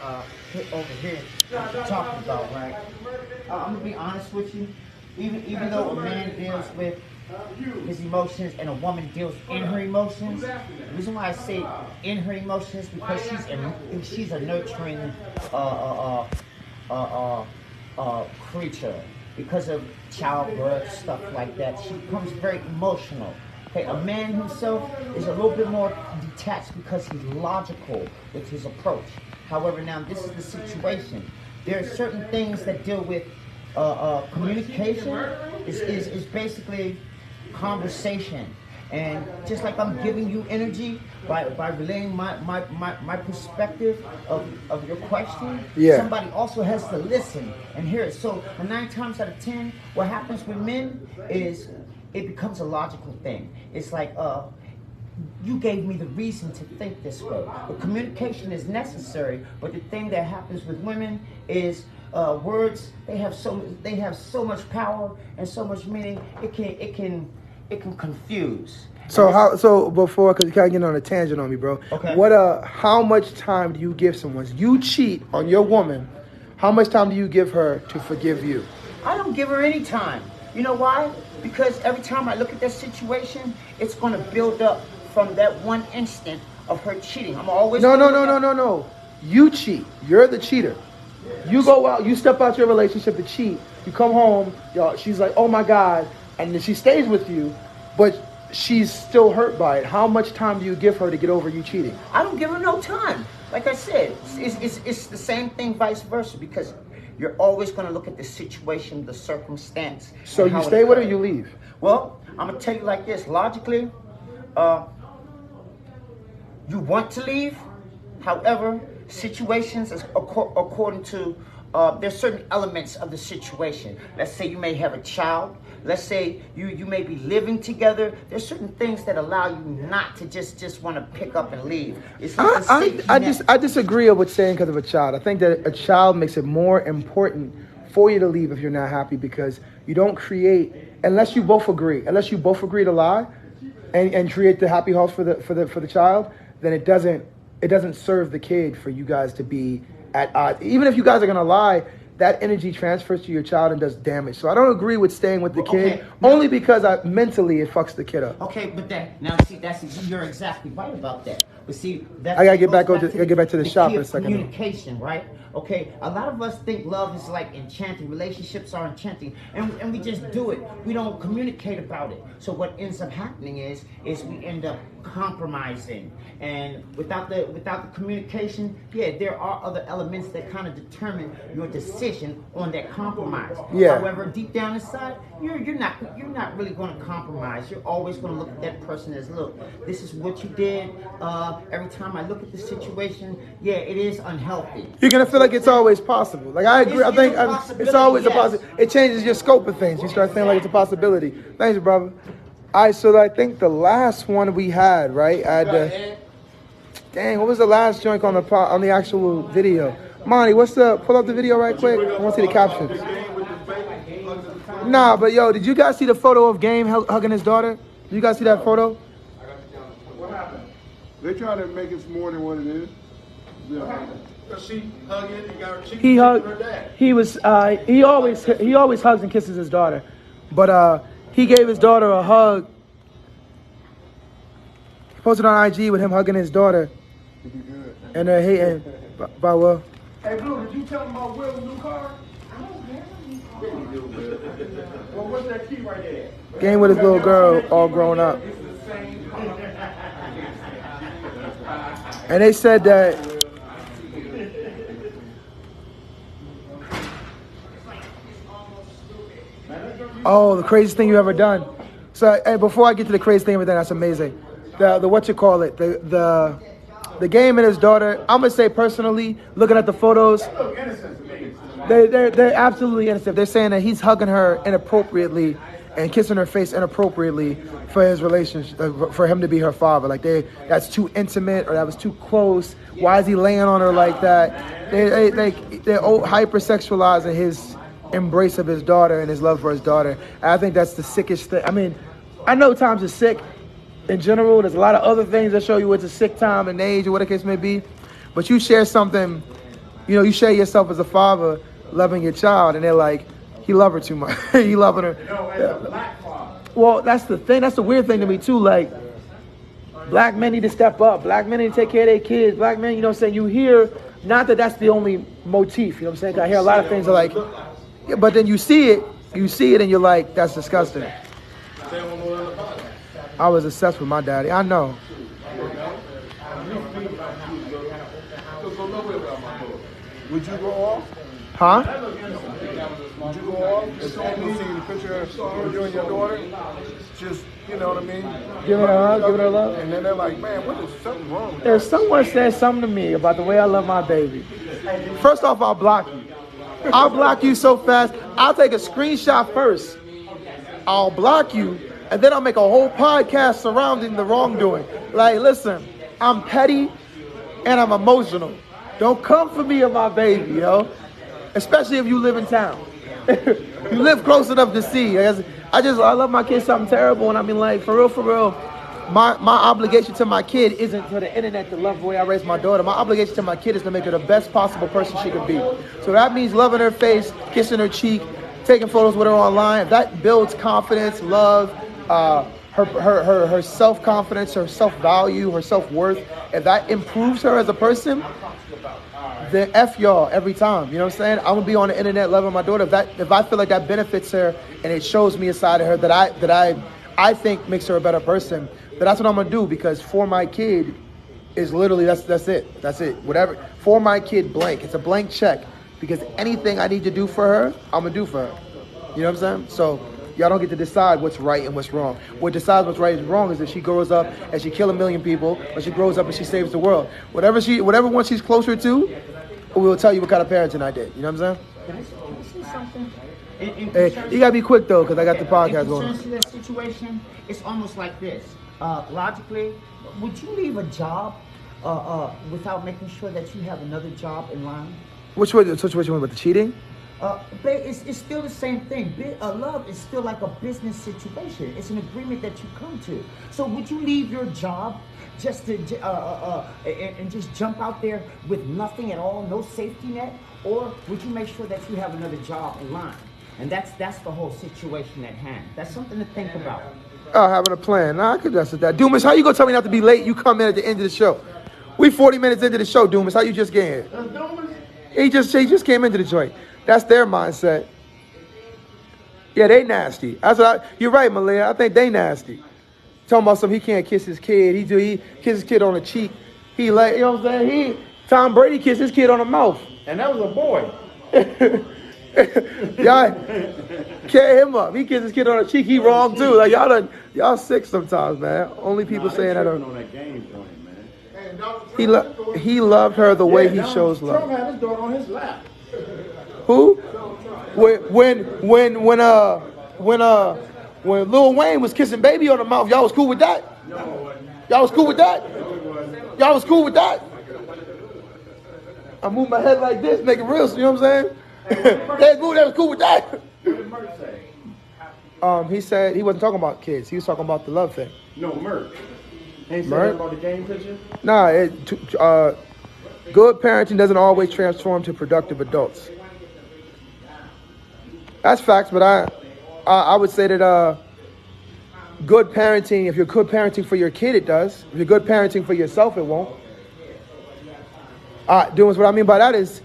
hit over here what you're talking about, right? I'm gonna be honest with you. Even though a man deals with his emotions and a woman deals in her emotions, the reason why I say in her emotions is because she's a nurturing creature. Because of childbirth, stuff like that, she becomes very emotional. Okay, a man himself is a little bit more detached because he's logical with his approach. However, now this is the situation. There are certain things that deal with communication. Is basically conversation. And just like I'm giving you energy by relaying my perspective of your question, somebody also has to listen and hear it. So 9 times out of 10, what happens with men is it becomes a logical thing. It's like you gave me the reason to think this way. But communication is necessary. But the thing that happens with women is words. They have so much power and so much meaning. It can confuse. So before, because you kind of getting on a tangent on me, bro. Okay. How much time do you give someone? You cheat on your woman. How much time do you give her to forgive you? I don't give her any time. You know why? Because every time I look at that situation, it's going to build up from that one instant of her cheating. I'm always No. You cheat. You're the cheater. You go out. You step out your relationship to cheat. You come home. Y'all. She's like, oh my God, and then she stays with you, but she's still hurt by it. How much time do you give her to get over you cheating? I don't give her no time. Like I said, it's the same thing vice versa, because you're always going to look at the situation, the circumstance. So you stay with her, you leave? Well, I'm going to tell you like this. Logically, you want to leave. However, situations, according to, there's certain elements of the situation. Let's say you may have a child. Let's say you may be living together. There's certain things that allow you not to just want to pick up and leave. It's not I disagree with saying because of a child. I think that a child makes it more important for you to leave if you're not happy, because you don't create, unless you both agree to lie and create the happy house for the child, then it doesn't serve the kid for you guys to be at odds. Even if you guys are gonna lie, that energy transfers to your child and does damage. So I don't agree with staying with the kid, only because mentally it fucks the kid up. Okay, but you're exactly right about that. But see, I gotta get back to the shop in a second. Communication, right? Okay, a lot of us think love is like enchanting. Relationships are enchanting, and we just do it. We don't communicate about it. So what ends up happening is we end up compromising, and without the communication, there are other elements that kind of determine your decision on that compromise. Yeah. However, deep down inside, you're not really going to compromise. You're always going to look at that person as, look, this is what you did. Every time I look at the situation, it is unhealthy. You're gonna feel like it's always possible. Like I agree. I think it's always a possibility. It changes your scope of things. You start thinking like it's a possibility. Thanks, brother. All right, so I think the last one we had, right? Dang, what was the last joint on the actual video? Monty, pull up the video right quick. I want to see the captions. Nah, but yo, did you guys see the photo of Game hugging his daughter? Did you guys see that photo? What happened? They trying to make it more than what it is. Yeah. She hugging and got her dad. He always hugs and kisses his daughter, but he gave his daughter a hug. He posted on IG with him hugging his daughter, and they're hating by Will. Hey Blue, did you tell him about Will's new car? I don't have any car. Well, what's that key right there? Game with his little girl, all grown up. And they said that. Oh, the craziest thing you ever done. So, hey, before I get to the craziest thing ever done, that's amazing. The what you call it, the Game and his daughter. I'm gonna say personally, looking at the photos, they're absolutely innocent. They're saying that he's hugging her inappropriately and kissing her face inappropriately for his relationship, for him to be her father. Like that's too intimate, or that was too close. Why is he laying on her like that? They're hypersexualizing his embrace of his daughter and his love for his daughter. And I think that's the sickest thing. I mean, I know times are sick in general. There's a lot of other things that show you it's a sick time and age or what the case may be. But you share something, you share yourself as a father loving your child, and they're like, he love her too much. He loving her. As a black father. Well, that's the thing. That's the weird thing to me too. Like, black men need to step up. Black men need to take care of their kids. Black men, you hear, not that that's the only motif. You know what I'm saying? I hear a lot of things are like, yeah, but then you see it, and you're like, that's disgusting. I was obsessed with my daddy. I know. Would you go off? Huh? Would you go off if someone seeing the picture of you and your daughter? Just, you know what I mean? Giving her a hug, giving her love. And then they're like, man, what is something wrong with that? If someone says something to me about the way I love my baby, first off, I'll block you. I'll block you so fast. I'll take a screenshot first. I'll block you. And then I'll make a whole podcast surrounding the wrongdoing. Like, listen, I'm petty and I'm emotional. Don't come for me or my baby, yo. Especially if you live in town. You live close enough to see. I love my kid something terrible, and I mean, like, for real, my obligation to my kid isn't for the internet to love the way I raised my daughter. My obligation to my kid is to make her the best possible person she can be. So that means loving her face, kissing her cheek, taking photos with her online. If that builds confidence, love, her self-confidence, her self-value, her self-worth, if that improves her as a person, then F y'all every time. You know what I'm saying? I'm gonna be on the internet loving my daughter. If I feel like that benefits her and it shows me a side of her that I think makes her a better person, then that's what I'm gonna do, because for my kid is literally that's it. That's it. Whatever. For my kid, blank. It's a blank check, because anything I need to do for her, I'm gonna do for her. You know what I'm saying? So y'all don't get to decide what's right and what's wrong. What decides what's right and wrong is if she grows up and she kill 1 million people, or she grows up and she saves the world. Whatever one she's closer to, we'll tell you what kind of parenting I did. You know what I'm saying? Can I say something? Hey, you gotta be quick though, because I got the podcast going. In that situation, it's almost like this. Logically, would you leave a job without making sure that you have another job in line? Which one with the cheating? But it's still the same thing. Love is still like a business situation. It's an agreement that you come to. So would you leave your job just to and just jump out there with nothing at all, no safety net, or would you make sure that you have another job in line? And that's the whole situation at hand. That's something to think about. Oh, having a plan. Nah, I could mess with that. Doomis, how you gonna tell me not to be late? You come in at the end of the show. We 40 minutes into the show, Doomis. How you just get here? He just came into the joint. That's their mindset. Yeah, they nasty. You're right, Malia. I think they nasty. Talking about something, he can't kiss his kid. He kiss his kid on the cheek. He like, you know what I'm saying? Tom Brady kissed his kid on the mouth. And that was a boy. Y'all carry him up. He kissed his kid on the cheek. He wrong too. Like y'all sick sometimes, man. Only people saying that. On that game joint, man. He loved her the way he shows love. Trump had his daughter on his lap. Who? When Lil Wayne was kissing Baby on the mouth, y'all was cool with that? Y'all was cool with that? Y'all was cool with that? I move my head like this, make it real. You know what I'm saying? They was cool with that. What did Merck say? He said he wasn't talking about kids. He was talking about the love thing. No, Merck. Ain't said Merck? that about the game picture? Nah, good parenting doesn't always transform to productive adults. That's facts, but I would say that good parenting, if you're good parenting for your kid, it does. If you're good parenting for yourself, it won't. Doing what I mean by that is,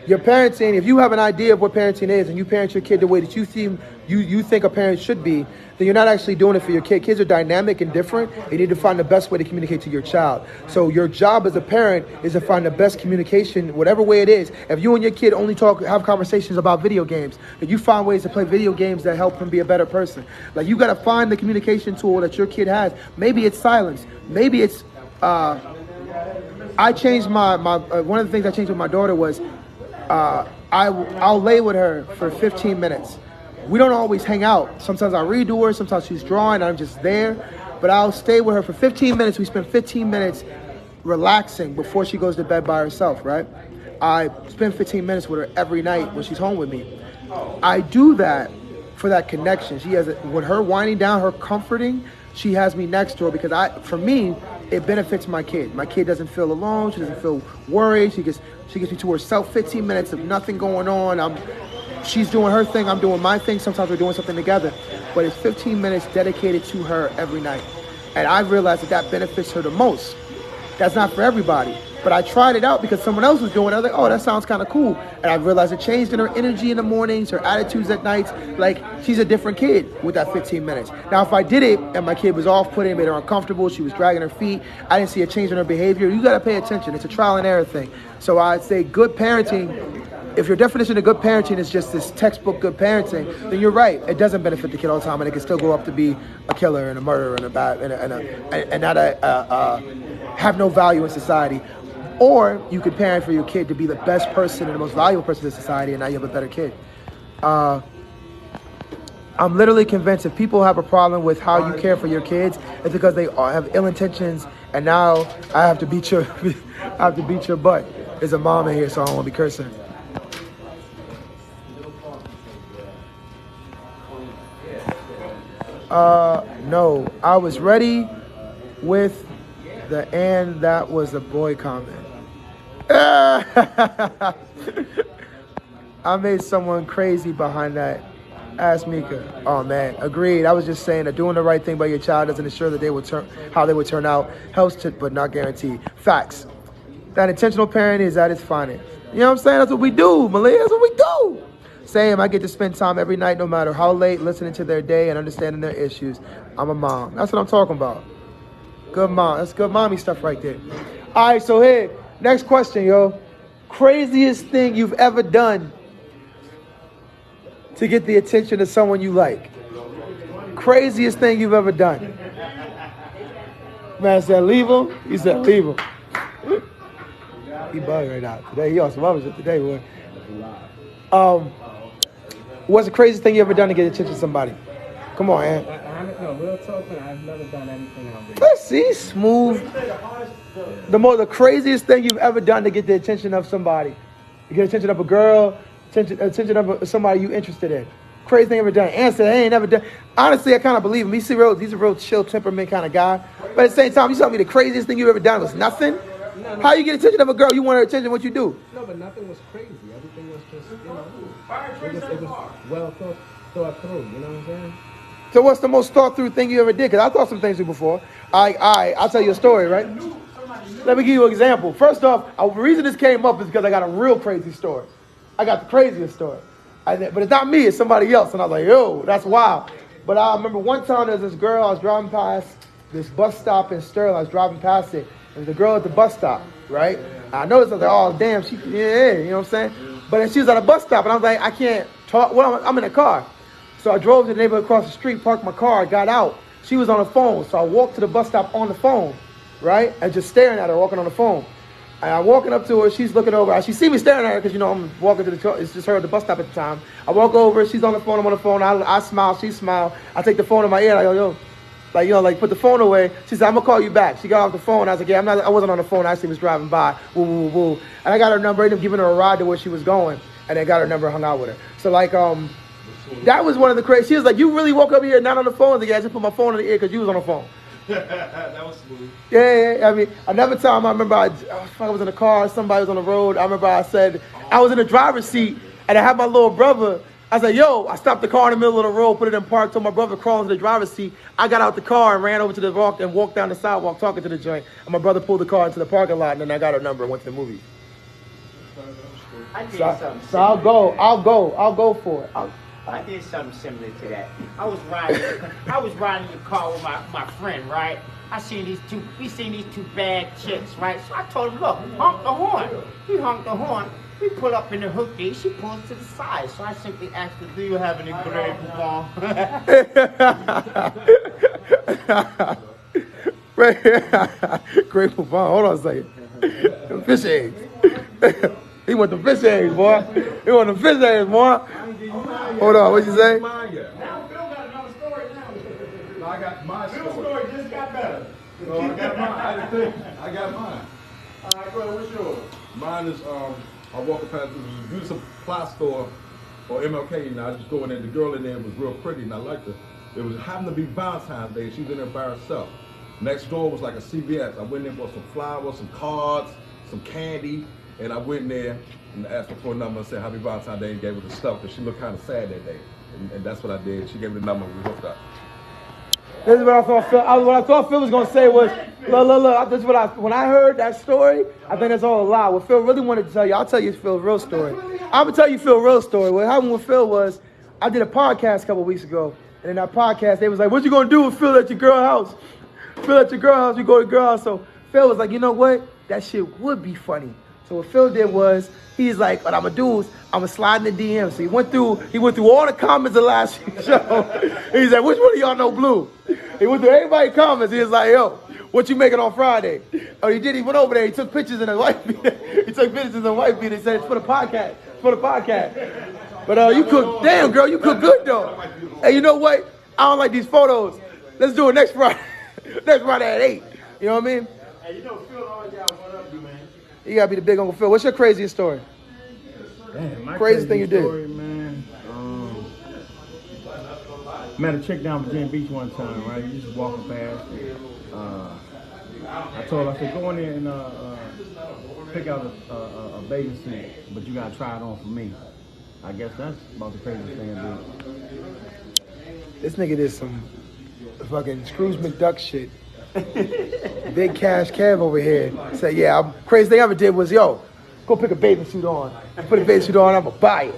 your parenting, if you have an idea of what parenting is and you parent your kid the way that you think a parent should be, then you're not actually doing it for your kid. Kids are dynamic and different. You need to find the best way to communicate to your child. So your job as a parent is to find the best communication, whatever way it is. If you and your kid only have conversations about video games, then you find ways to play video games that help him be a better person. Like, you got to find the communication tool that your kid has. Maybe it's silence. Maybe it's, I changed one of the things I changed with my daughter was, I'll lay with her for 15 minutes. We don't always hang out. Sometimes I read to her, sometimes she's drawing, I'm just there. But I'll stay with her for 15 minutes. We spend 15 minutes relaxing before she goes to bed by herself, right? I spend 15 minutes with her every night when she's home with me. I do that for that connection. With her winding down, her comforting, she has me next to her, because for me, it benefits my kid. My kid doesn't feel alone. She doesn't feel worried. She gets me to herself. 15 minutes of nothing going on. She's doing her thing. I'm doing my thing. Sometimes we're doing something together. But it's 15 minutes dedicated to her every night. And I realized that benefits her the most. That's not for everybody. But I tried it out because someone else was doing it. I was like, oh, that sounds kind of cool. And I realized it changed in her energy in the mornings, her attitudes at nights. Like, she's a different kid with that 15 minutes. Now, if I did it and my kid was off-putting, made her uncomfortable, she was dragging her feet, I didn't see a change in her behavior, you got to pay attention. It's a trial and error thing. So I'd say good parenting, if your definition of good parenting is just this textbook good parenting, then you're right. It doesn't benefit the kid all the time, and it can still grow up to be a killer and a murderer and not have no value in society. Or you could parent for your kid to be the best person and the most valuable person in society, and now you have a better kid. I'm literally convinced if people have a problem with how you care for your kids, it's because they all have ill intentions, and now I have to beat your, I have to beat your butt. There's a mom in here, so I don't want to be cursing. No, I was ready with the and that was a boy comment. I made someone crazy behind that. Ask Mika. Oh man, agreed. I was just saying that doing the right thing by your child doesn't ensure that they will how they would turn out. Helps to, but not guaranteed. Facts. That intentional parenting is at its finest. You know what I'm saying? That's what we do, Malia. That's what we do. Same, I get to spend time every night, no matter how late, listening to their day and understanding their issues. I'm a mom. That's what I'm talking about. Good mom. That's good mommy stuff right there. All right, so here, next question, yo. Craziest thing you've ever done to get the attention of someone you like. Craziest thing you've ever done. Man said leave him. He said leave him. He bugged right now. Today, he on some other shit today, boy. What's the craziest thing you ever done to get the attention of somebody? Come on, man. No, real talk, man, I've never done anything outrageous. Let's see, smooth. The craziest thing you've ever done to get the attention of somebody. You get the attention of a girl, attention of somebody you interested in. Crazy thing ever done. Answer, I ain't never done. Honestly, I kind of believe him. He's a real chill temperament kind of guy. But at the same time, you tell me the craziest thing you've ever done was nothing? No. How you get attention of a girl? You want her attention, what you do? No, but nothing was crazy. Everything was just, it was well thought through, you know what I'm saying? So what's the most thought through thing you ever did? Because I thought some things through before. I'll tell you a story, right? Let me give you an example. First off, the reason this came up is because I got a real crazy story. I got the craziest story. But it's not me, it's somebody else. And I was like, yo, that's wild. But I remember one time there was this girl, I was driving past this bus stop in Sterling. I was driving past it. There was a girl at the bus stop, right? I noticed, I was like, oh, damn, you know what I'm saying? But then she was at a bus stop, and I was like, I can't talk. Well, I'm in a car. So I drove to the neighborhood across the street, parked my car, got out. She was on the phone, so I walked to the bus stop on the phone, right? And just staring at her, walking on the phone. And I'm walking up to her, she's looking over. She see me staring at her because, I'm walking to the car. It's just her at the bus stop at the time. I walk over, she's on the phone, I'm on the phone. I smile, she smile. I take the phone in my ear, and I go, yo. Put the phone away. She said, I'm going to call you back. She got off the phone. I was like, yeah, I wasn't on the phone. I actually was driving by. Woo, woo, woo. And I got her number, ended up giving her a ride to where she was going. And I got her number, hung out with her. So, that was one of the crazy. She was like, you really woke up here not on the phone? I was like, yeah, I just put my phone in the ear because you was on the phone. That was smooth. Yeah. I mean, another time I remember I was in the car. Somebody was on the road. I remember I said, I was in the driver's seat. And I had my little brother. I was like, yo, I stopped the car in the middle of the road, put it in park, told my brother to crawl into the driver's seat. I got out the car and ran over to the rock and walked down the sidewalk talking to the joint. And my brother pulled the car into the parking lot, and then I got her number and went to the movies. I did something So I'll go for it. I did something similar to that. I was riding the car with my friend, right? We seen these two bad chicks, right? So I told him, look, honk the horn. He honked the horn. We pull up in the hoopty. She pulls to the side. So I simply asked her, do you have any Grey Poupon? Grey Poupon. Hold on a second. Them fish eggs. He want the fish eggs, boy. He want the fish eggs, boy. Hold on. What'd you say? Now Phil got another story now. No, I got my story. Phil's story just got better. No, I got mine. I got mine. All right, go ahead. What's yours? Mine is I walked past the beauty supply store or MLK, and I just go in there. The girl in there was real pretty, and I liked her. It was happened to be Valentine's Day. She was in there by herself. Next door was like a CVS. I went in there for some flowers, some cards, some candy, and I went in there and asked her for a number and said Happy Valentine's Day and gave her the stuff because she looked kind of sad that day. And that's what I did. She gave me the number and we hooked up. This is what I thought Phil. What I thought Phil was gonna say was, look. This is when I heard that story, I think that's all a lie. What Phil really wanted to tell you, I'll tell you Phil's real story. I'm gonna tell you Phil's real story. What happened with Phil was, I did a podcast a couple weeks ago, and in that podcast they was like, "What you gonna do with Phil at your girl house? Phil at your girl house? You go to your girl house." So Phil was like, "You know what? That shit would be funny." So what Phil did was, he's like, what I'm gonna do is, I'm gonna slide in the DM. So he went through all the comments of the last show. He's like, which one of y'all know Blue? He went through everybody's comments. He was like, yo, what you making on Friday? Oh, he did. He went over there. He took pictures in a white beater. He took pictures in a white beater. He said, it's for the podcast. It's for the podcast. But you cook, damn girl, you cook good though. Hey, you know what? I don't like these photos. Let's do it next Friday. Next Friday at 8. You know what I mean? Hey, you know Phil always got one up you, man. You gotta be the big Uncle Phil. What's your craziest story? Damn, my Craziest thing you did. story, man. Met a chick down Virginia Beach one time, right? You just walking past. I told her, I said, go in there and pick out a bathing suit, but you gotta try it on for me. I guess that's about the craziest thing I did. This nigga did some fucking Scrooge McDuck shit. Big Cash Kev over here said, yeah, crazy thing I ever did was, yo, go pick a bathing suit on. Put a bathing suit on, I'm gonna buy it.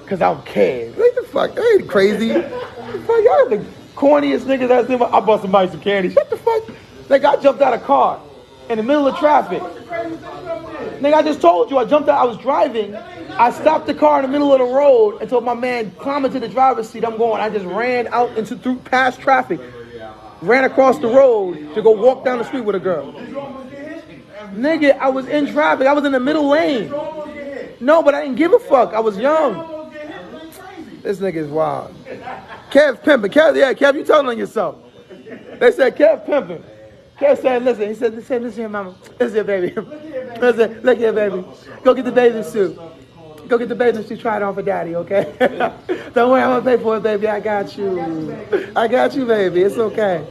Cause I'm Kev. What the fuck? That ain't crazy. Fuck, y'all the corniest niggas I've seen. I bought somebody some candy. Shut the fuck. Nigga, I jumped out of a car in the middle of traffic. Nigga, I just told you, I jumped out, I was driving. I stopped the car in the middle of the road and told my man, climb into the driver's seat, I'm going. I just ran out through past traffic. Ran across the road to go walk down the street with a girl. Nigga, I was in traffic. I was in the middle lane. No, but I didn't give a fuck. I was young. This nigga is wild. Kev pimping. Kev, yeah, Kev, you telling on yourself. They said Kev pimping. Kev said, listen. He said, listen here, mama. Listen here, baby. Listen, look here, baby. Go get the bathing suit. Go get the bathing suit. Try it on for daddy, okay? Don't worry, I'm gonna pay for it, baby. I got you. I got you, baby. It's okay.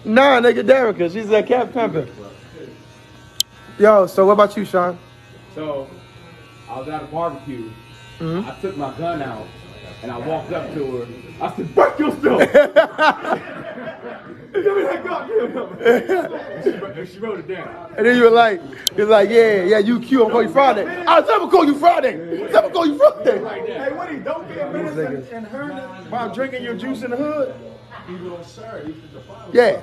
Nah, nigga, Derica. She said Kev pimping. Yo, so what about you, Sean? So, I was at a barbecue. I took my gun out and I walked up to her. I said, "Break yourself!" Give me that gun. She wrote it down. And then you're like, yeah, you cute. I'm gonna call you Friday. I said I'm gonna call you Friday. I'm gonna call you Friday. Hey, what don't be a menace and hurt while drinking your juice in the hood. Yeah.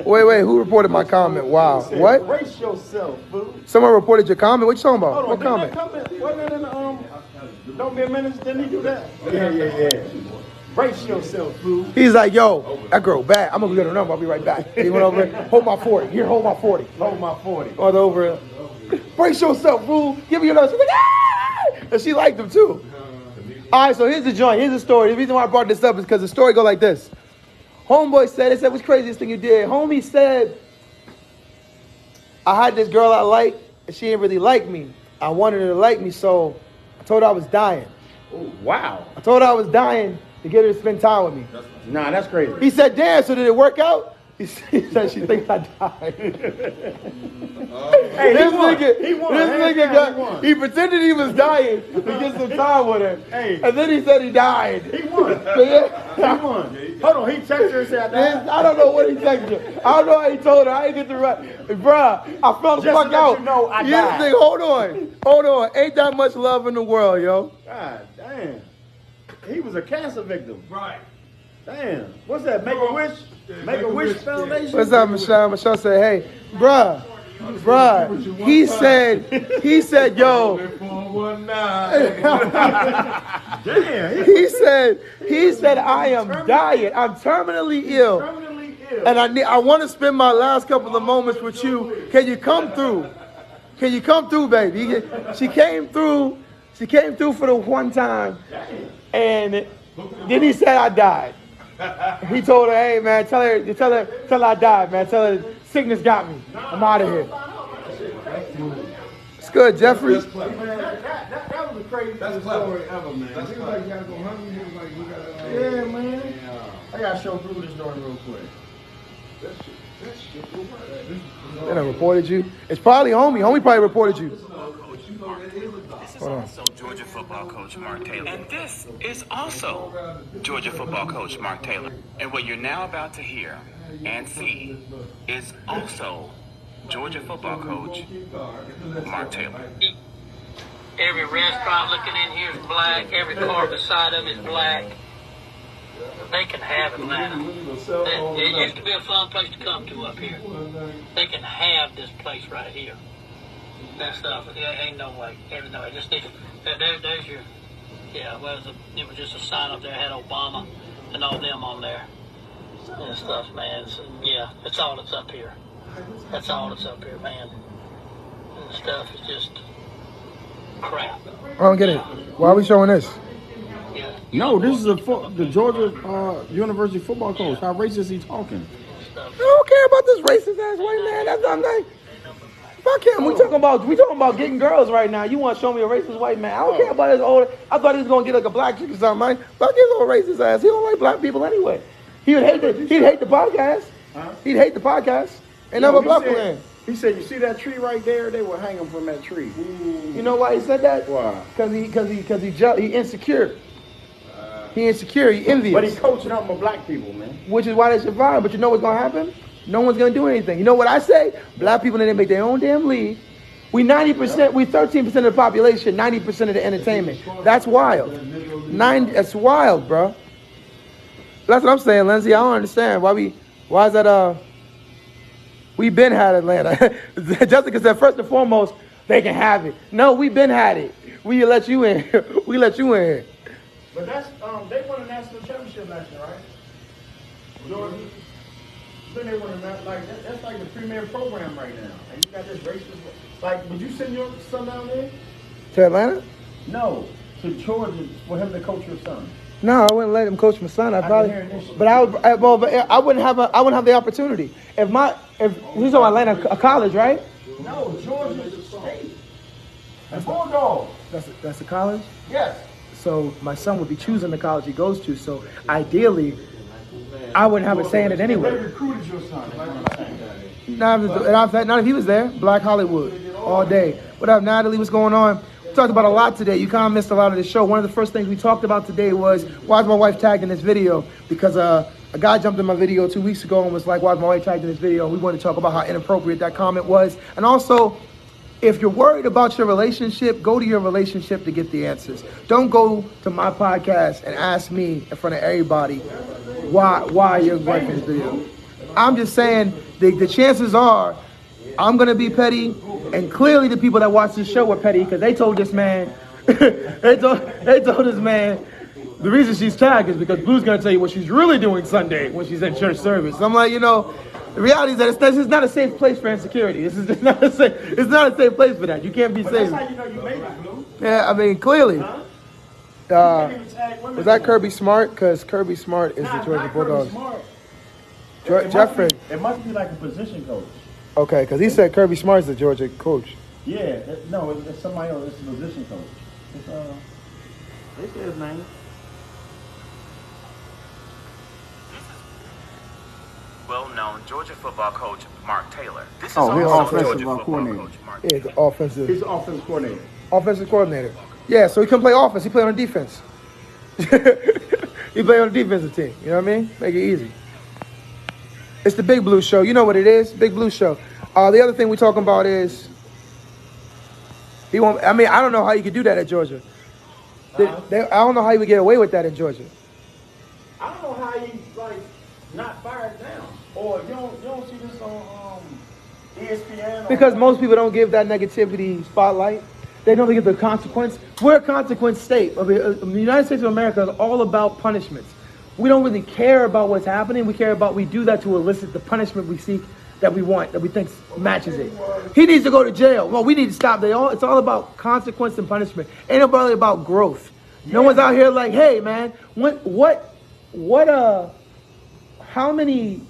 Wait, who reported my comment? Wow. What? Brace yourself, boo. Someone reported your comment? What you talking about? Hold on, what comment? Wasn't that in the, don't be a menace, didn't he do that? Yeah. Brace yourself, boo. He's like, yo, that girl bad. I'm gonna get her number. I'll be right back. He went over there. Hold my 40. Here, hold my 40. Hold my 40. Or over. Brace yourself, boo. Give me your number. She's like, ah! And she liked him too. All right, so here's the joint. Here's the story. The reason why I brought this up is because the story go like this. Homeboy said, they said, what's the craziest thing you did? Homie said, I had this girl I liked, and she didn't really like me. I wanted her to like me, so I told her I was dying. Oh, wow. I told her I was dying to get her to spend time with me. Nah, that's crazy. He said, damn, so did it work out? He said she thinks I died. Hey, This he won. nigga he pretended he was dying to get some time with her. Hey. And then he said he died. He won. So, yeah. He won. Hold on, he texted her and said, I don't know what he texted her. I don't know how he told her. I didn't get the right. Bruh, I fell the fuck out. You know I Here's the died. thing, hold on. Ain't that much love in the world, yo. God damn. He was a cancer victim. Right. Damn. What's that? Make-A-Wish? Make-A-Wish Foundation? What's up, Michelle? Michelle said, hey, bruh, he said, yo. Damn. He said, I am dying. I'm terminally ill. And I want to spend my last couple of moments with you. Can you come through? Can you come through, baby? She came through. She came through for the one time. And then he said I died. He told her, hey man, tell her I died, man. Tell her sickness got me. I'm out of here. It's good, Jeffrey. That was the craziest story ever, man. He was like, you gotta go hungry. He was like, you gotta. Yeah, man. I gotta show through this story real quick. They done reported you. It's probably homie. Homie probably reported you. This is also Georgia football coach Mark Taylor. And this is also Georgia football coach Mark Taylor. And what you're now about to hear and see is also Georgia football coach Mark Taylor. Every restaurant looking in here is black. Every car beside them is black. They can have Atlanta. It used to be a fun place to come to up here. They can have this place right here. That stuff, ain't no way. There's no way. Just there's your, it was just a sign up there, had Obama and all them on there and stuff, man. So, that's all that's up here. That's all that's up here, man. And the stuff is just crap. I don't get it. Why are we showing this? Yeah. No, this is the Georgia University football coach. How racist he talking? I don't care about this racist ass white man. That's what I'm saying. Fuck him. We talking about getting girls right now. You want to show me a racist white man? I don't care about his old. I thought he was gonna get like a black chick or something. Man. Fuck his old racist ass. He don't like black people anyway. He'd hate the podcast. He'd hate the podcast. And never black man. He said, "You see that tree right there? They will hang him from that tree." You know why he said that? Why? Because he insecure. He insecure. He envious. But he coaching up with black people, man. Which is why they survive. But you know what's gonna happen? No one's gonna do anything. You know what I say? Black people need to make their own damn league. We 90%. We 13% of the population. 90% of the entertainment. That's wild. That's wild, bro. That's what I'm saying, Lindsay. I don't understand why is that we've been had Atlanta. Jessica said first and foremost they can have it. No, we've been had it. We let you in. We let you in here. But that's they won a national championship last year, right? Georgia. Then they won a that's like the premier program right now. And you got this racist. Like, would you send your son down there? To Atlanta? No, to Georgia for him to coach your son. No, I wouldn't let him coach my son. I wouldn't have the opportunity. If he's on Atlanta a college, right? No, Georgia State. The Bulldogs. That's a college? Yes. So my son would be choosing the college he goes to. So ideally, I wouldn't have a say in it anyway. They recruited your son. Not if he was there. Black Hollywood all day. What up, Natalie? What's going on? We talked about a lot today. You kind of missed a lot of the show. One of the first things we talked about today was why is my wife tagged in this video? Because a guy jumped in my video 2 weeks ago and was like, why is my wife tagged in this video? We wanted to talk about how inappropriate that comment was. And also, if you're worried about your relationship, go to your relationship to get the answers. Don't go to my podcast and ask me in front of everybody why your wife in this video. I'm just saying the chances are I'm going to be petty, and clearly the people that watch this show were petty because they told this man, they told this man, the reason she's tagged is because Blue's going to tell you what she's really doing Sunday when she's in church service. I'm like, the reality is that this is not a safe place for insecurity. It's not a safe place for that. You can't be safe. That's how you know you made it, Blue. Yeah, I mean, clearly. Huh? Was that Kirby Smart? Because Kirby Smart is the Georgia Bulldogs. Jeffrey. It must be like a position coach. Okay, because he said Kirby Smart is the Georgia coach. Yeah, it's somebody else. It's a position coach. They say his name. Well-known Georgia football coach Mark Taylor. This is he's also offensive Georgia football coordinator. coach Mark Yeah, Taylor. the offensive. He's the offensive coordinator. Offensive coordinator. Yeah, so he can play offense. He play on the defense. He play on the defensive team. You know what I mean? Make it easy. It's the Big Blue Show. You know what it is? Big Blue Show. The other thing we're talking about is he won't. I mean, I don't know how you could do that at Georgia. I don't know how you would get away with that in Georgia. I don't know how you not fired down, or you don't see this on ESPN. Because most people don't give that negativity spotlight. They don't give the consequence. We're a consequence state. The United States of America is all about punishments. We don't really care about what's happening. We do that to elicit the punishment we seek, that we want, that we think matches it. He needs to go to jail. Well, we need to stop. It's all about consequence and punishment. Ain't nobody about growth. No one's out here like, hey man, how many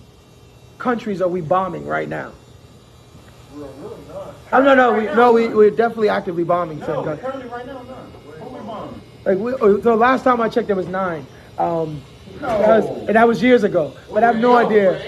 countries are we bombing right now? We're definitely actively bombing. No, currently right now, none. Who we bombing? So last time I checked, there was 9. That was years ago. But I have no idea.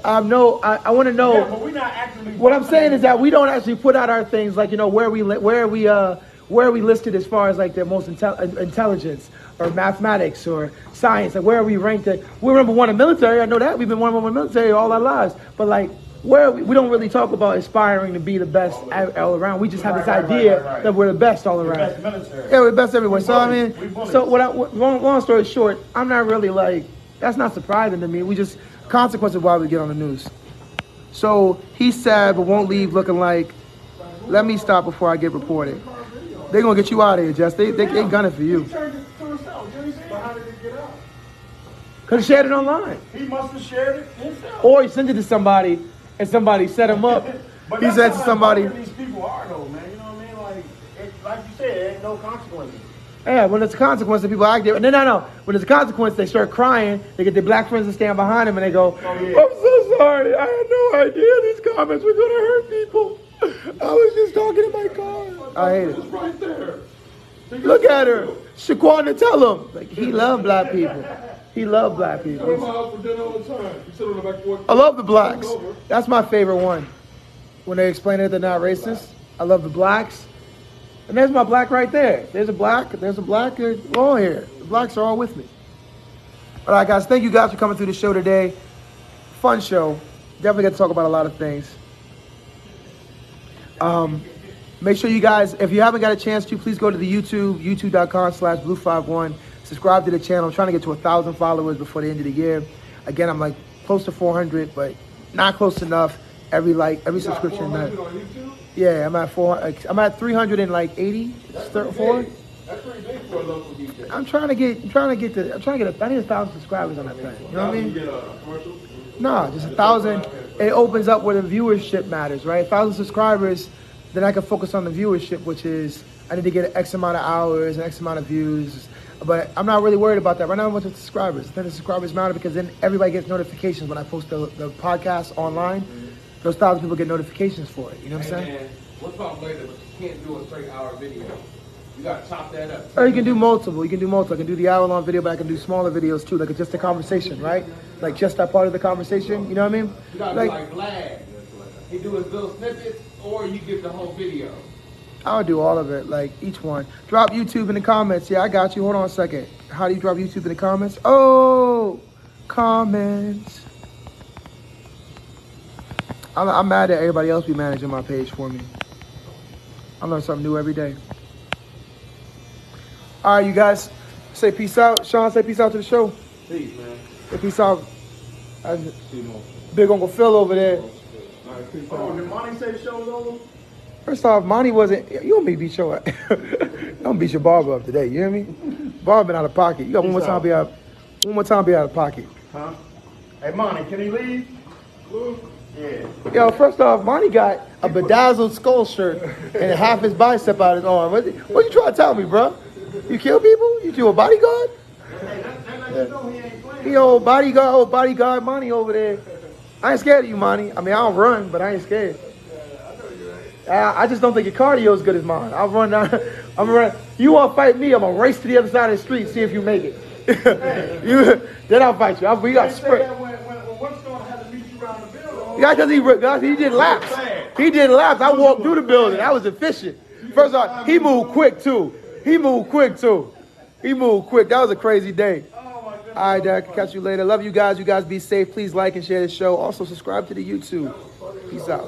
I want to know. Yeah, but we're not actively. What I'm saying is that we don't actually put out our things like where we listed as far as like the most intelligence or mathematics or science. Like where are we ranked? We're number 1 in military. I know that we've been number 1 in military all our lives. But like where we don't really talk about aspiring to be the best all around. We just have this idea that we're the best all around. Best military. Yeah, we're the best everywhere. So I mean, long story short, I'm not really like, that's not surprising to me. We just, consequence of why we get on the news. So he's sad but won't leave looking like, let me stop before I get reported. They're going to get you out of here, Jess. They gunning for you. He turned it to himself. But how did it get out? Because he shared it online. He must have shared it himself. Or he sent it to somebody and somebody set him up. But he said to somebody. These people are though, man. You know what I mean? Like you ain't no consequences. Yeah, when it's a consequence, the people act different. No. When it's a consequence, they start crying. They get their black friends to stand behind them, and they go, I'm so sorry. I had no idea these comments were going to hurt people. I was just talking in my car. I hate it. Right there. Look at her. Shaquana, tell him. Like, he loved black people. He loved black Come to people. my house for dinner all the time. You sit on the back porch. I love the blacks. That's my favorite one. When they explain that they're not racist. I love the blacks. And there's my black right there. There's a black. We're all here. The blacks are all with me. All right, guys. Thank you guys for coming through the show today. Fun show. Definitely got to talk about a lot of things. Make sure you guys, if you haven't got a chance to, please go to the YouTube, youtube.com/blue51. Subscribe to the channel. I'm trying to get to 1,000 followers before the end of the year. Again, I'm like close to 400, but not close enough. Every subscription. Yeah, I'm at 400. I'm at 380. 4. That's pretty big for a local DJ. I'm trying to get I need 1,000 subscribers on that thing. You know what I mean? You get a commercial? No, just 1,000. It opens up where the viewership matters, right? 1,000 subscribers, then I can focus on the viewership, which is I need to get X amount of hours and X amount of views. But I'm not really worried about that. Right now, I'm with the subscribers. Then the subscribers matter because then everybody gets notifications when I post the podcast online. Those 1,000 people get notifications for it. You know what I'm saying? Man, we'll talk later, but you can't do a straight hour video. You gotta chop that up. Or you can do multiple. I can do the hour-long video, but I can do smaller videos too, like just a conversation, right? Like just that part of the conversation. You know what I mean? You gotta be like Vlad. He do his little snippets, or you get the whole video. I'll do all of it, like each one. Drop YouTube in the comments. Yeah, I got you. Hold on a second. How do you drop YouTube in the comments? Oh, comments. I'm mad that everybody else be managing my page for me. I learn something new every day. All right, you guys, say peace out. Sean, say peace out to the show. Peace, man. Say peace out. Big Uncle Phil over there. Oh, did Monty say the show's over? First off, Monty wasn't. You want me to beat your I'm gonna beat your barber up today. You hear me? Barber been out of pocket. You got one more time be out of pocket. Huh? Hey, Monty, can he leave? Yeah. Yo, first off, Monty got a bedazzled skull shirt and half his bicep out his arm. What you trying to tell me, bro? You kill people? You a bodyguard? He old bodyguard Monty over there. I ain't scared of you, Monty. I mean, I don't run, but I ain't scared. I just don't think your cardio is good as mine. I'll run down. I'm gonna run. You want to fight me? I'm gonna race to the other side of the street, see if you make it. Then I'll fight you. We got sprint. Yeah, because he did laps. He did laps. I walked through the building. I was efficient. First off, he moved quick too. That was a crazy day. All right, Dad. Catch you later. Love you guys. You guys be safe. Please like and share the show. Also, subscribe to the YouTube. Peace out.